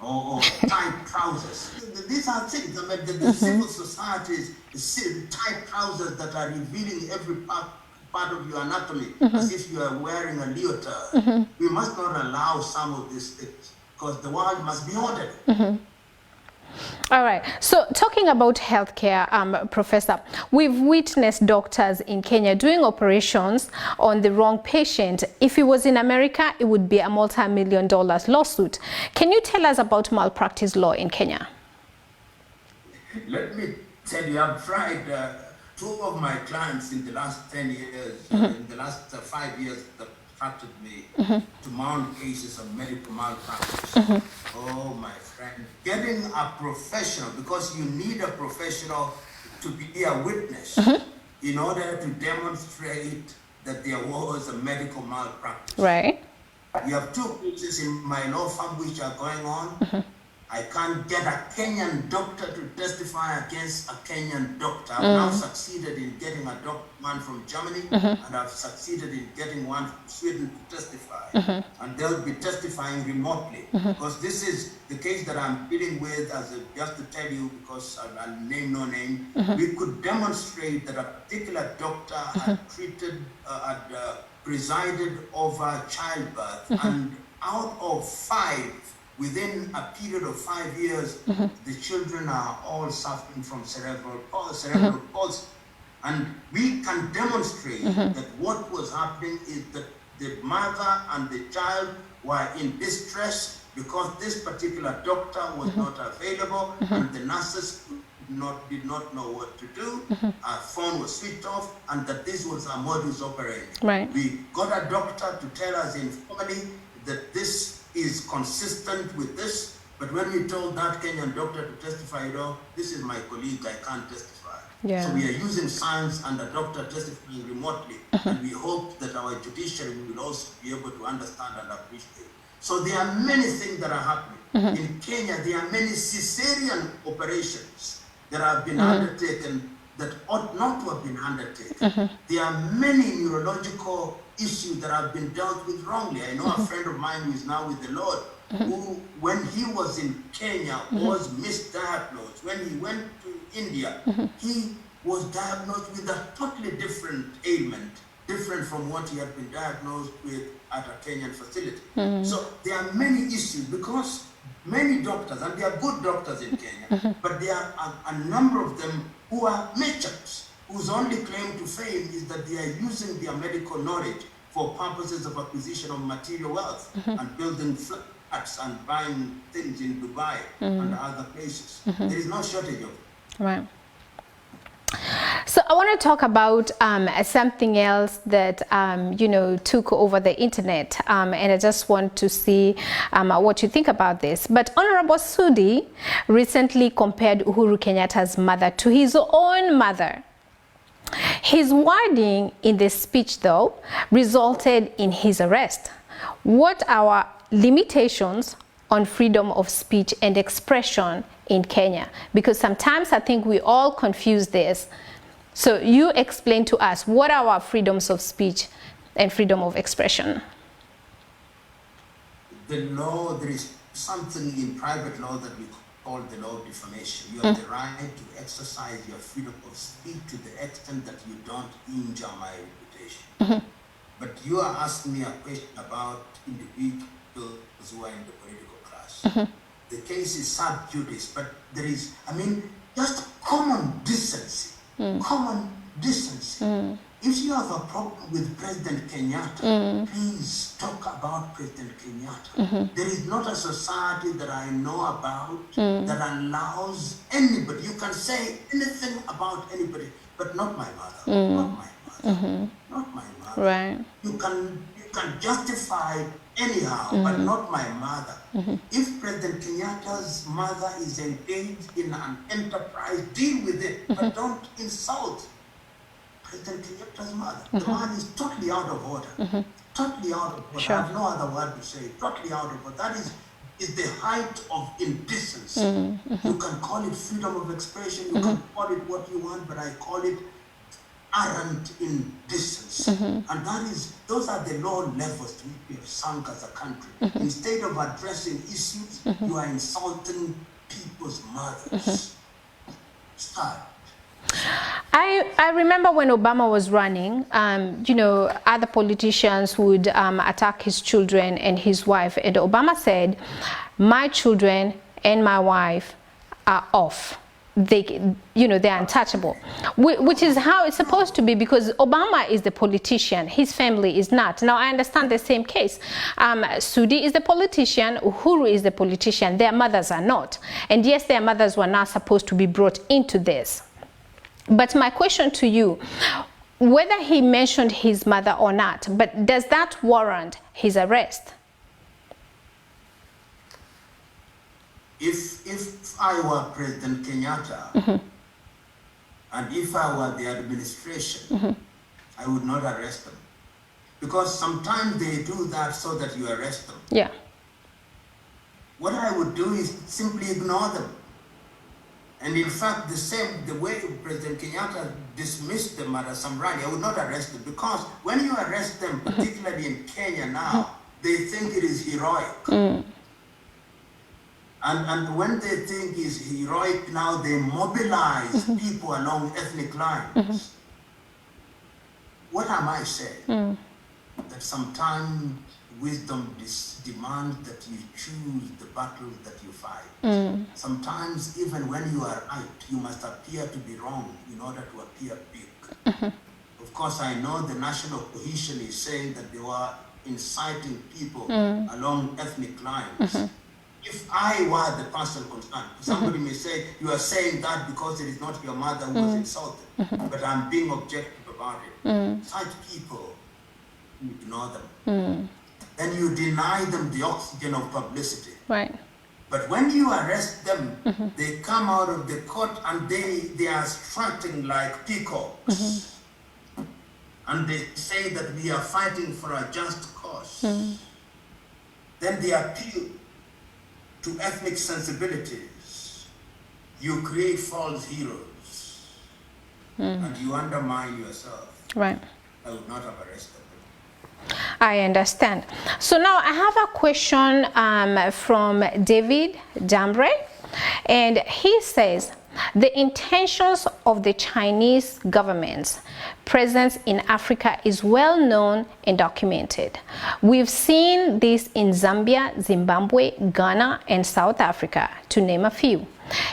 or tight trousers. These are things. I mean, the civil societies, tight trousers that are revealing every part of your anatomy as if you are wearing a leotard. We must not allow some of these things because the world must be ordered. All right. So talking about healthcare, Professor, we've witnessed doctors in Kenya doing operations on the wrong patient. If it was in America, it would be a multi-million-dollar lawsuit. Can you tell us about malpractice law in Kenya? Let me tell you, I've tried two of my clients in the last 10 years, in the last 5 years, that attracted me to mount cases of medical malpractice. Oh, my friend, getting a professional, because you need a professional to be a witness in order to demonstrate that there was a medical malpractice. Right. You have two cases in my law firm which are going on. I can't get a Kenyan doctor to testify against a Kenyan doctor. I've now succeeded in getting one from Germany, and I've succeeded in getting one from Sweden to testify. And they'll be testifying remotely. Because this is the case that I'm dealing with, just to tell you, because I'll name no name, we could demonstrate that a particular doctor had presided over childbirth, and out of 5, within a period of 5 years, the children are all suffering from cerebral palsy. And we can demonstrate that what was happening is that the mother and the child were in distress because this particular doctor was not available, and the nurses did not know what to do. Our phone was switched off, and that this was our modus operandi. Right. We got a doctor to tell us informally that this is consistent with this, but when we told that Kenyan doctor to testify, this is my colleague, I can't testify. Yeah. So we are using science and a doctor testifying remotely, and we hope that our judiciary will also be able to understand and appreciate. So there are many things that are happening. In Kenya, there are many cesarean operations that have been undertaken that ought not to have been undertaken. There are many neurological issues that have been dealt with wrongly. I know a friend of mine who is now with the Lord, who, when he was in Kenya, was misdiagnosed. When he went to India, he was diagnosed with a totally different ailment, different from what he had been diagnosed with at a Kenyan facility. So there are many issues because many doctors, and they are good doctors in Kenya, but there are a number of them who are merchants, whose only claim to fame is that they are using their medical knowledge for purposes of acquisition of material wealth and building flats and buying things in Dubai and other places. There is no shortage of it. Right. So I want to talk about something else that took over the internet, and I just want to see what you think about this. But Honorable Sudi recently compared Uhuru Kenyatta's mother to his own mother. His wording in the speech, though, resulted in his arrest. What are limitations on freedom of speech and expression in Kenya? Because sometimes I think we all confuse this. So you explain to us, what are our freedoms of speech and freedom of expression? The law, there is something in private law that we call the law of defamation. You have the right to exercise your freedom of speech to the extent that you don't injure my reputation. But you are asking me a question about individuals who are in the political class. the case is sub judice, but there is, I mean, just common decency. Common decency. If you have a problem with President Kenyatta, please talk about President Kenyatta. There is not a society that I know about that allows anybody, you can say anything about anybody, but not my mother, not my mother, not my mother. Right. You can justify anyhow, but not my mother. If President Kenyatta's mother is engaged in an enterprise, deal with it, but don't insult President Kenyatta's mother. The man is totally out of order. Totally out of order. Sure. I have no other word to say. Totally out of order. That is the height of indecency. You can call it freedom of expression, you can call it what you want, but I call it arrant indecency. And those are the low levels to which we have sunk as a country. Instead of addressing issues, you are insulting people's mothers. Start. I remember when Obama was running, you know, other politicians would attack his children and his wife, and Obama said, my children and my wife are off. They, you know, they're untouchable, which is how it's supposed to be, because Obama is the politician, his family is not. Now I understand the same case. Sudi is the politician, Uhuru is the politician, their mothers are not. And yes, their mothers were not supposed to be brought into this. But my question to you, whether he mentioned his mother or not, but does that warrant his arrest? If I were President Kenyatta, and if I were the administration, I would not arrest them. Because sometimes they do that so that you arrest them. Yeah. What I would do is simply ignore them. And in fact, the way President Kenyatta dismissed them at some rally, I would not arrest them, because when you arrest them, particularly in Kenya now, they think it is heroic. And when they think it's heroic now, they mobilize people along ethnic lines. What am I saying? That sometimes wisdom demands that you choose the battles that you fight. Sometimes even when you are right, you must appear to be wrong in order to appear big. Of course, I know the national cohesion is saying that they were inciting people along ethnic lines. If I were the person concerned, somebody may say, you are saying that because it is not your mother who was insulted, but I'm being objective about it. Such people, you ignore them. Then you deny them the oxygen of publicity. Right. But when you arrest them, they come out of the court and they are strutting like peacocks. And they say that we are fighting for a just cause. Then they appeal to ethnic sensibilities. You create false heroes. And you undermine yourself. Right. I would not have arrested them. I understand. So now I have a question from David Dambre, and he says, the intentions of the Chinese government's presence in Africa is well known and documented. We've seen this in Zambia, Zimbabwe, Ghana, and South Africa, to name a few.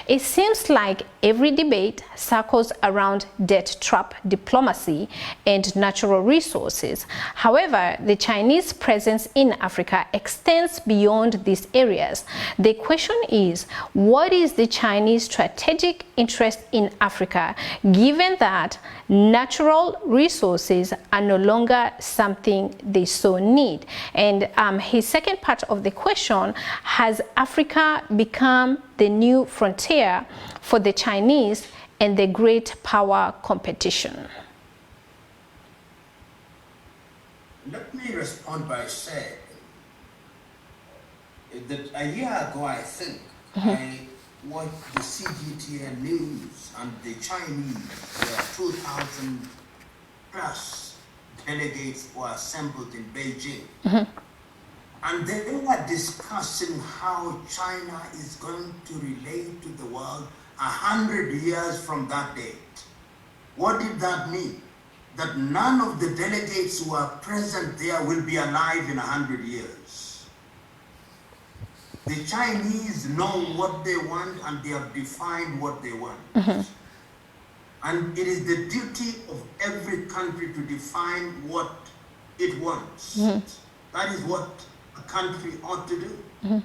It seems like every debate circles around debt trap diplomacy and natural resources. However, the Chinese presence in Africa extends beyond these areas. The question is, what is the Chinese strategic interest in Africa, given that natural resources are no longer something they so need? And his second part of the question, has Africa become the new frontier for the Chinese and the great power competition? Let me respond by saying that a year ago, I think, I watched the CGTN news, and the Chinese, there are 2,000 plus delegates were assembled in Beijing. And they were discussing how China is going to relate to the world 100 years from that date. What did that mean? That none of the delegates who are present there will be alive in 100 years. The Chinese know what they want and they have defined what they want. And it is the duty of every country to define what it wants. That is what a country ought to do.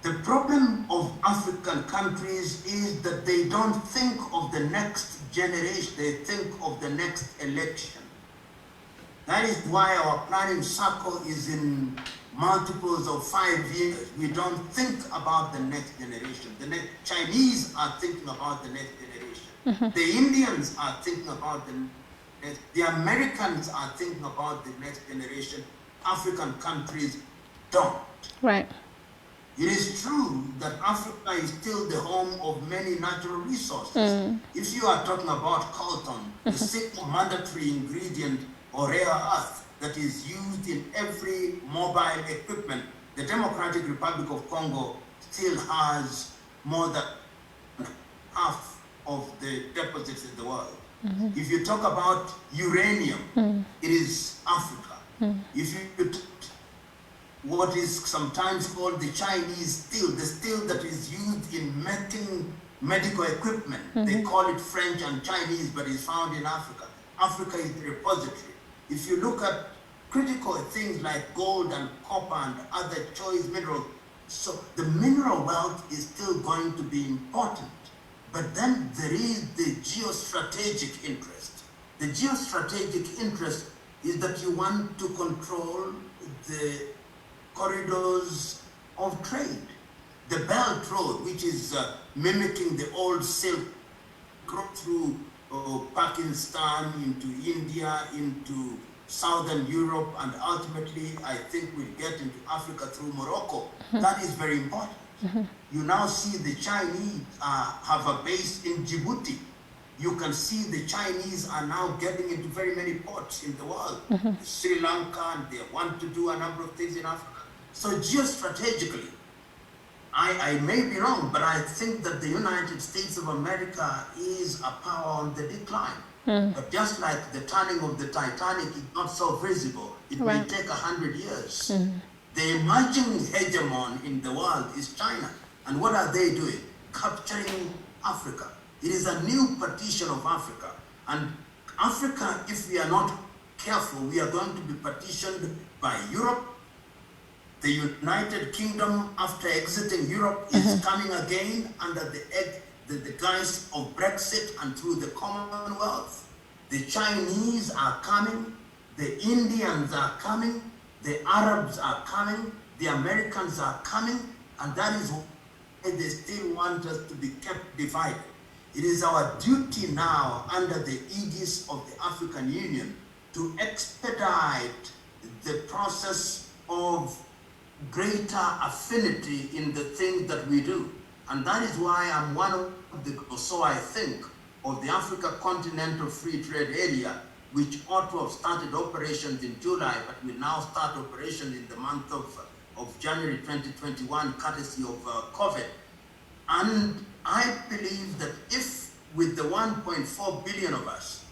The problem of African countries is that they don't think of the next generation, they think of the next election. That is why our planning cycle is in multiples of 5 years. We don't think about the next generation. The Chinese are thinking about the next generation. The Indians are thinking about the Americans are thinking about the next generation. African countries don't. Right. It is true that Africa is still the home of many natural resources. If you are talking about coltan, the single mandatory ingredient or rare earth that is used in every mobile equipment, the Democratic Republic of Congo still has more than half of the deposits in the world. If you talk about uranium, it is Africa. If you what is sometimes called the Chinese steel, the steel that is used in making medical equipment, they call it French and Chinese, but it's found in Africa. Africa is the repository. If you look at critical things like gold and copper and other choice minerals, so the mineral wealth is still going to be important. But then there is the geostrategic interest. The geostrategic interest is that you want to control the corridors of trade. The Belt Road, which is mimicking the old Silk Road through Pakistan, into India, into Southern Europe, and ultimately, I think we'll get into Africa through Morocco. That is very important. You now see the Chinese have a base in Djibouti. You can see the Chinese are now getting into very many ports in the world. Sri Lanka, and they want to do a number of things in Africa. So geostrategically, I may be wrong, but I think that the United States of America is a power on the decline. But just like the turning of the Titanic is not so visible, it may take 100 years. The emerging hegemon in the world is China. And what are they doing? Capturing Africa. It is a new partition of Africa. And Africa, if we are not careful, we are going to be partitioned by Europe. The United Kingdom, after exiting Europe, is coming again under the guise of Brexit and through the Commonwealth. The Chinese are coming, the Indians are coming, the Arabs are coming, the Americans are coming, and that is why they still want us to be kept divided. It is our duty now, under the aegis of the African Union, to expedite the process of greater affinity in the things that we do. And that is why I'm one of the, or so I think, of the Africa Continental Free Trade Area, which ought to have started operations in July, but will now start operations in the month of January 2021, courtesy of COVID. And I believe that if, with the 1.4 billion of us,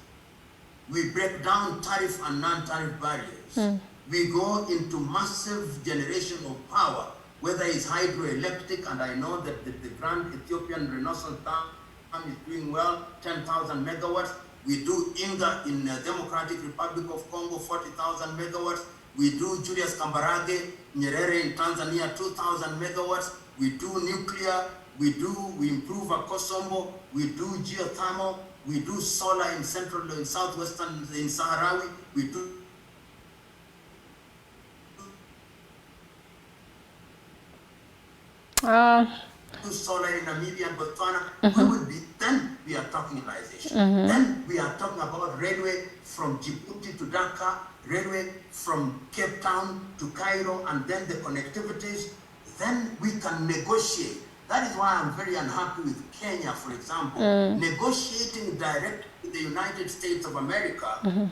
we break down tariff and non-tariff barriers, we go into massive generation of power, whether it's hydroelectric, and I know that the Grand Ethiopian Renaissance Dam is doing well, 10,000 megawatts. We do Inga in the Democratic Republic of Congo, 40,000 megawatts. We do Julius Kambarage, Nyerere in Tanzania, 2,000 megawatts. We do nuclear, we improve Akosombo, we do geothermal, we do solar in central, in southwestern, in Sahrawi, we do solar in Namibia and Botswana. We will be, then we are talking civilization. Then we are talking about railway from Djibouti to Dhaka, railway from Cape Town to Cairo, and then the connectivities. Then we can negotiate. That is why I'm very unhappy with Kenya, for example, negotiating direct with the United States of America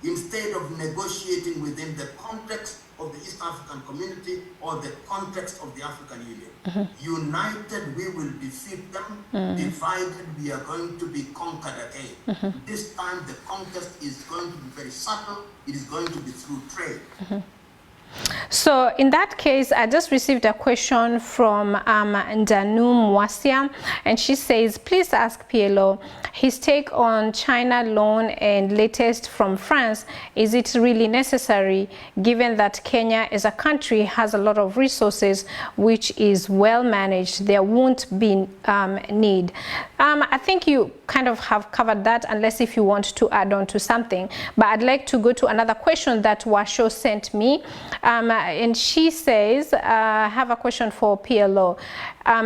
instead of negotiating within the context of the East African community or the context of the African Union. United, we will defeat them. Divided, we are going to be conquered again. This time, the conquest is going to be very subtle. It is going to be through trade. So in that case, I just received a question from Ndanum Wasia, and she says, please ask PLO his take on China loan and latest from France. Is it really necessary given that Kenya as a country has a lot of resources which is well managed? There won't be need. I think you kind of have covered that, unless if you want to add on to something. But I'd like to go to another question that Washo sent me. And she says, I have a question for PLO.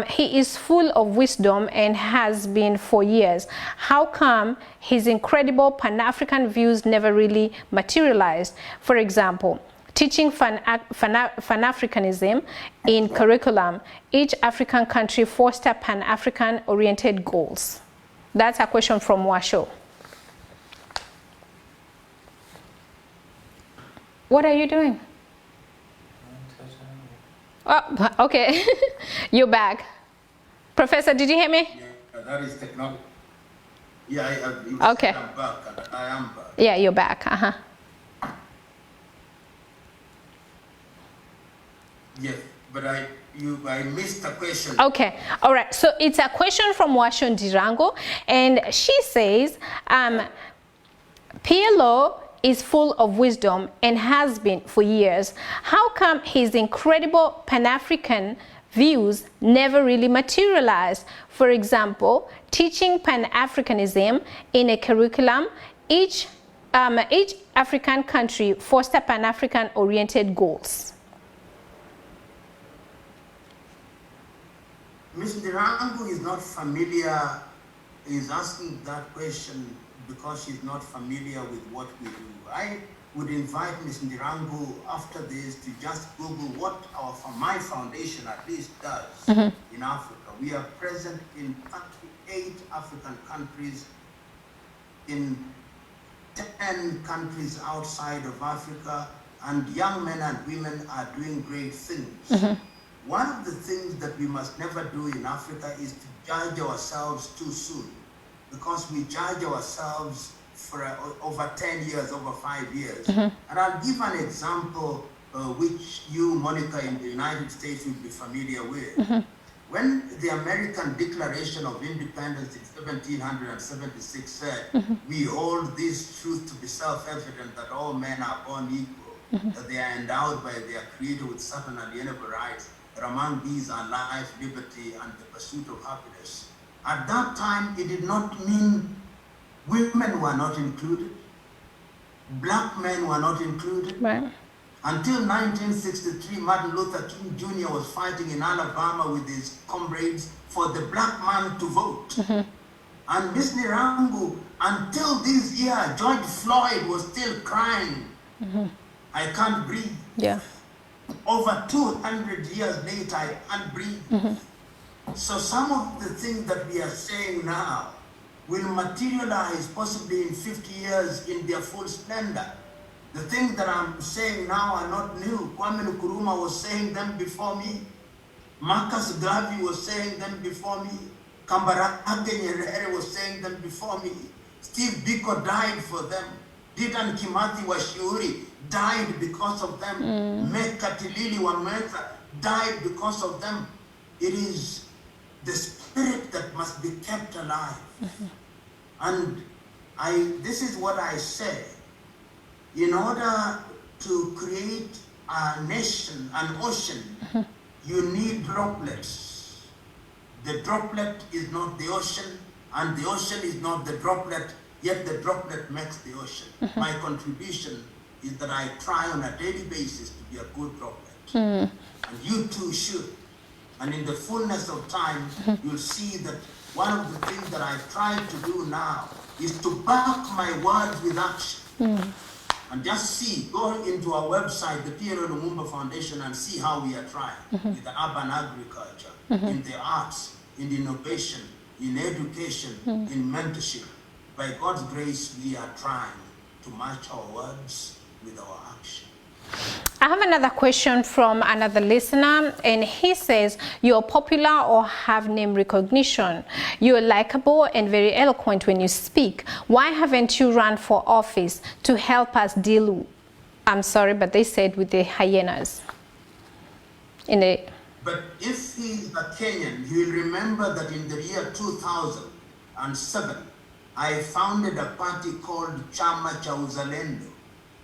He is full of wisdom and has been for years. How come his incredible Pan-African views never really materialized? For example, teaching Pan-Africanism in curriculum. Each African country foster Pan-African oriented goals. That's a question from Washo. What are you doing? Oh, okay. You're back. Professor, did you hear me? Yeah, that is technology. Yeah, okay. I'm back. I am back. Yeah, you're back. Yes, but I missed a question. Okay, all right. So it's a question from Washon Dirango, and she says, PLO is full of wisdom and has been for years. How come his incredible Pan-African views never really materialized? For example, teaching Pan-Africanism in a curriculum. Each African country foster Pan-African oriented goals. Ms. Ndirangu is not familiar, is asking that question because she's not familiar with what we do. I would invite Ms. Ndirangu after this to just Google what my foundation at least does in Africa. We are present in 38 African countries, in 10 countries outside of Africa, and young men and women are doing great things. One of the things that we must never do in Africa is to judge ourselves too soon, because we judge ourselves for over 10 years, over 5 years. And I'll give an example which you, Monica, in the United States will be familiar with. When the American Declaration of Independence in 1776 said, we hold this truth to be self-evident that all men are born equal, that they are endowed by their Creator with certain alienable rights, that among these are life, liberty, and the pursuit of happiness. At that time, it did not mean women were not included, black men were not included. Right. Until 1963, Martin Luther King Jr. was fighting in Alabama with his comrades for the black man to vote. And Ms. Ndirangu, until this year, George Floyd was still crying, I can't breathe. Yeah. Over 200 years later, I can't breathe. So some of the things that we are saying now will materialize possibly in 50 years in their full splendor. The things that I'm saying now are not new. Kwame Nkrumah was saying them before me. Marcus Garvey was saying them before me. Kambarage Nyerere was saying them before me. Steve Biko died for them. Dedan Kimathi Washiuri died because of them. Meka Tilili Wamweza died because of them. It is the spirit that must be kept alive. And this is what I say. In order to create a nation, an ocean, you need droplets. The droplet is not the ocean, and the ocean is not the droplet, yet the droplet makes the ocean. My contribution is that I try on a daily basis to be a good droplet. And you too should. And in the fullness of time, you'll see that one of the things that I try to do now is to back my words with action. And just see, go into our website, the PLO Lumumba Foundation, and see how we are trying with the urban agriculture, in the arts, in innovation, in education, in mentorship. By God's grace, we are trying to match our words with our action. I have another question from another listener, and he says, you're popular or have name recognition. You're likable and very eloquent when you speak. Why haven't you run for office to help us deal I'm sorry, but they said with the hyenas. But if he's a Kenyan, he will remember that in the year 2007, I founded a party called Chama cha Uzalendo.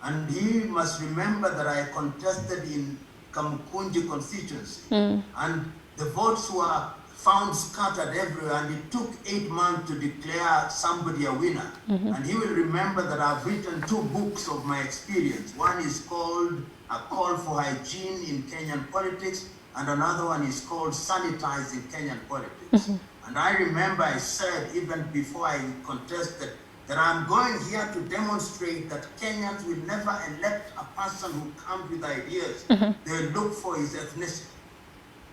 And he must remember that I contested in Kamukunji constituency. And the votes were found scattered everywhere, and it took 8 months to declare somebody a winner. And he will remember that I've written 2 books of my experience. One is called A Call for Hygiene in Kenyan Politics, and another one is called Sanitizing Kenyan Politics. And I remember I said, even before I contested, that I'm going here to demonstrate that Kenyans will never elect a person who comes with ideas. They look for his ethnicity.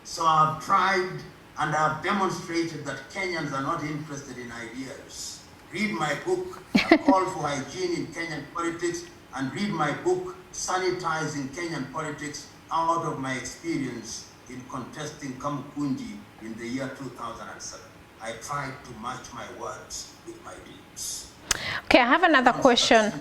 So I've tried and I've demonstrated that Kenyans are not interested in ideas. Read my book, A Call for Hygiene in Kenyan Politics, and read my book, Sanitizing Kenyan Politics, out of my experience in contesting Kamukunji in the year 2007. I tried to match my words with my deeds. Okay, I have another question.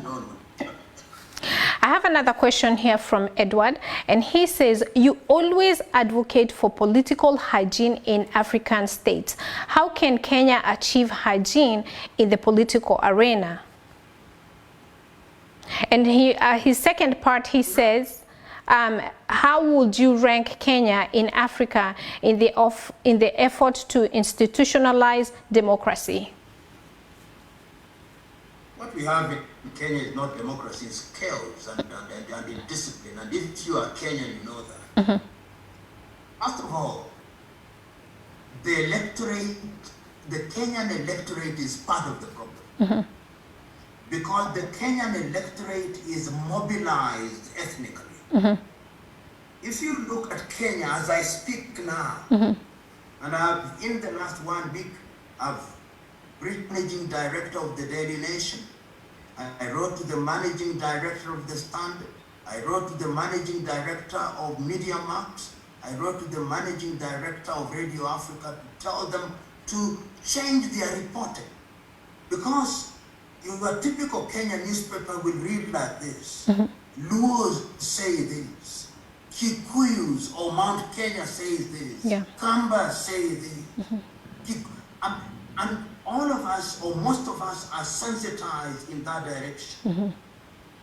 I have another question here from Edward, and he says, you always advocate for political hygiene in African states. How can Kenya achieve hygiene in the political arena? And his second part, he says, how would you rank Kenya in Africa in the effort to institutionalize democracy? What we have in Kenya is not democracy, it's chaos and indiscipline. And if you are Kenyan, you know that. First of all, the electorate, the Kenyan electorate is part of the problem. Because the Kenyan electorate is mobilized ethnically. If you look at Kenya as I speak now, and in the last 1 week, I've managing director of the Daily Nation. I wrote to the managing director of the Standard. I wrote to the managing director of Media Max. I wrote to the managing director of Radio Africa to tell them to change their reporting. Because your typical Kenyan newspaper will read like this. Luos say this. Kikuyus or Mount Kenya says this. Kamba say this. And all of us, or most of us, are sensitized in that direction.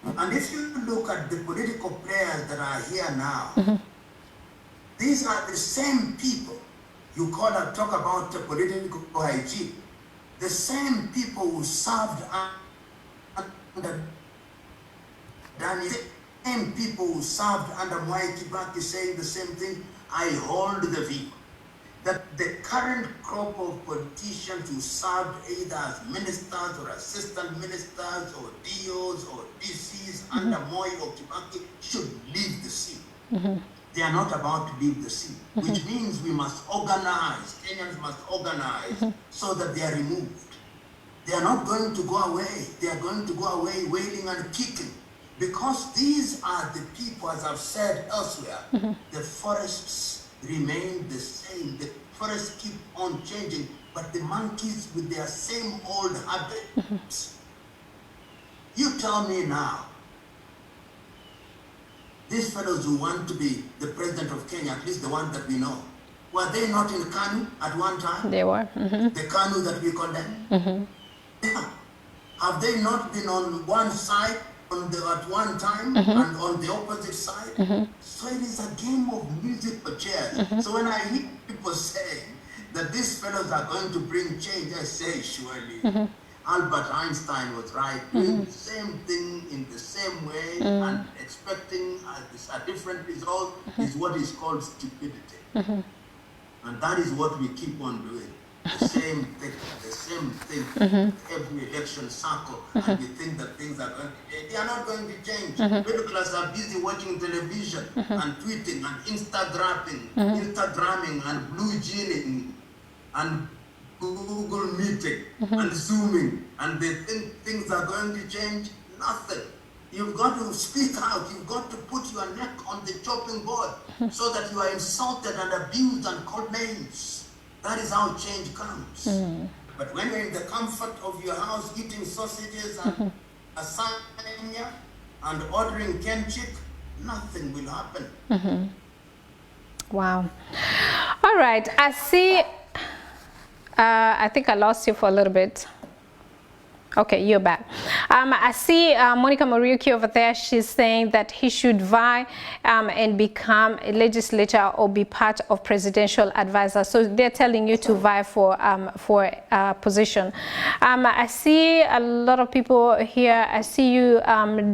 And if you look at the political players that are here now, these are the same people you talk about the political hygiene. The same people who served under Daniel, the same people who served under Mwai Kibaki saying the same thing. I hold the view that the current crop of politicians who served either as ministers or assistant ministers or DOs or DCs under Moi or Kibaki should leave the scene. They are not about to leave the scene, which means we must organize, Kenyans must organize so that they are removed. They are not going to go away. They are going to go away wailing and kicking, because these are the people, as I've said elsewhere, the forests remain the same. The forests keep on changing, but the monkeys with their same old habits. You tell me now, these fellows who want to be the president of Kenya, at least the ones that we know, were they not in KANU at one time? They were. The KANU that we condemn? Yeah. Have they not been on one side at one time and on the opposite side? So it is a game of music for chairs. So when I hear people saying that these fellows are going to bring change, I say, surely. Albert Einstein was right, doing the same thing in the same way and expecting a different result is what is called stupidity. And that is what we keep on doing. The same thing, every election cycle, and we think that things are going to, they are not going to change. Middle class are busy watching television and tweeting and Instagramming and blue jeaning and Google meeting and Zooming, and they think things are going to change. Nothing. You've got to speak out. You've got to put your neck on the chopping board so that you are insulted and abused and called names. That is how change comes. But when you're in the comfort of your house eating sausages and lasagna, and ordering Kenchik, nothing will happen. Wow. All right. I see. I think I lost you for a little bit. Okay, you're back. I see Monicah Kariuki over there. She's saying that he should vie and become a legislator or be part of presidential advisor. So they're telling you to vie for a position. I see a lot of people here. I see you,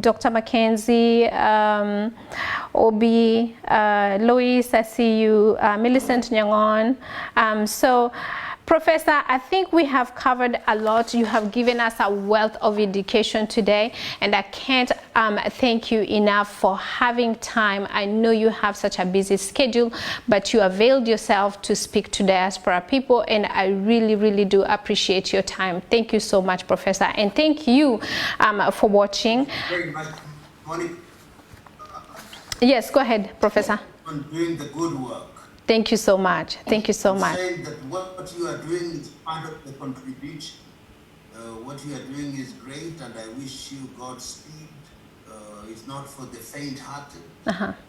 Dr. Mackenzie, Obi, Lois. I see you, Millicent Nyangon. So, Professor, I think we have covered a lot. You have given us a wealth of education today, and I can't thank you enough for having time. I know you have such a busy schedule, but you availed yourself to speak to diaspora people, and I really, really do appreciate your time. Thank you so much, Professor, and thank you for watching. Very much, Monica. Yes, go ahead, Professor. On doing the good work. Thank you so much. Thank you so much. Saying that what you are doing is part of the contribution. What you are doing is great, and I wish you Godspeed. It's not for the faint-hearted.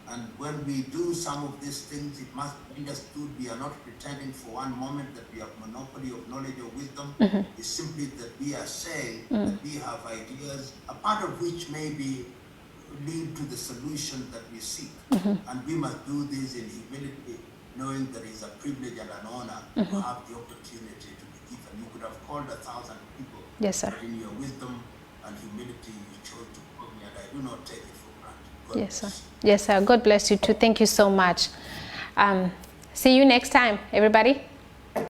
And when we do some of these things, it must be understood we are not pretending for one moment that we have monopoly of knowledge or wisdom. It's simply that we are saying that we have ideas, a part of which maybe lead to the solution that we seek. And we must do this in humility, knowing that it's a privilege and an honor to have the opportunity to be given. You could have called 1,000 people. Yes, sir. But in your wisdom and humility, you chose to call me, and I do not take it for granted. God Yes, sir. bless. Yes, sir. God bless you too. Thank you so much. See you next time, everybody.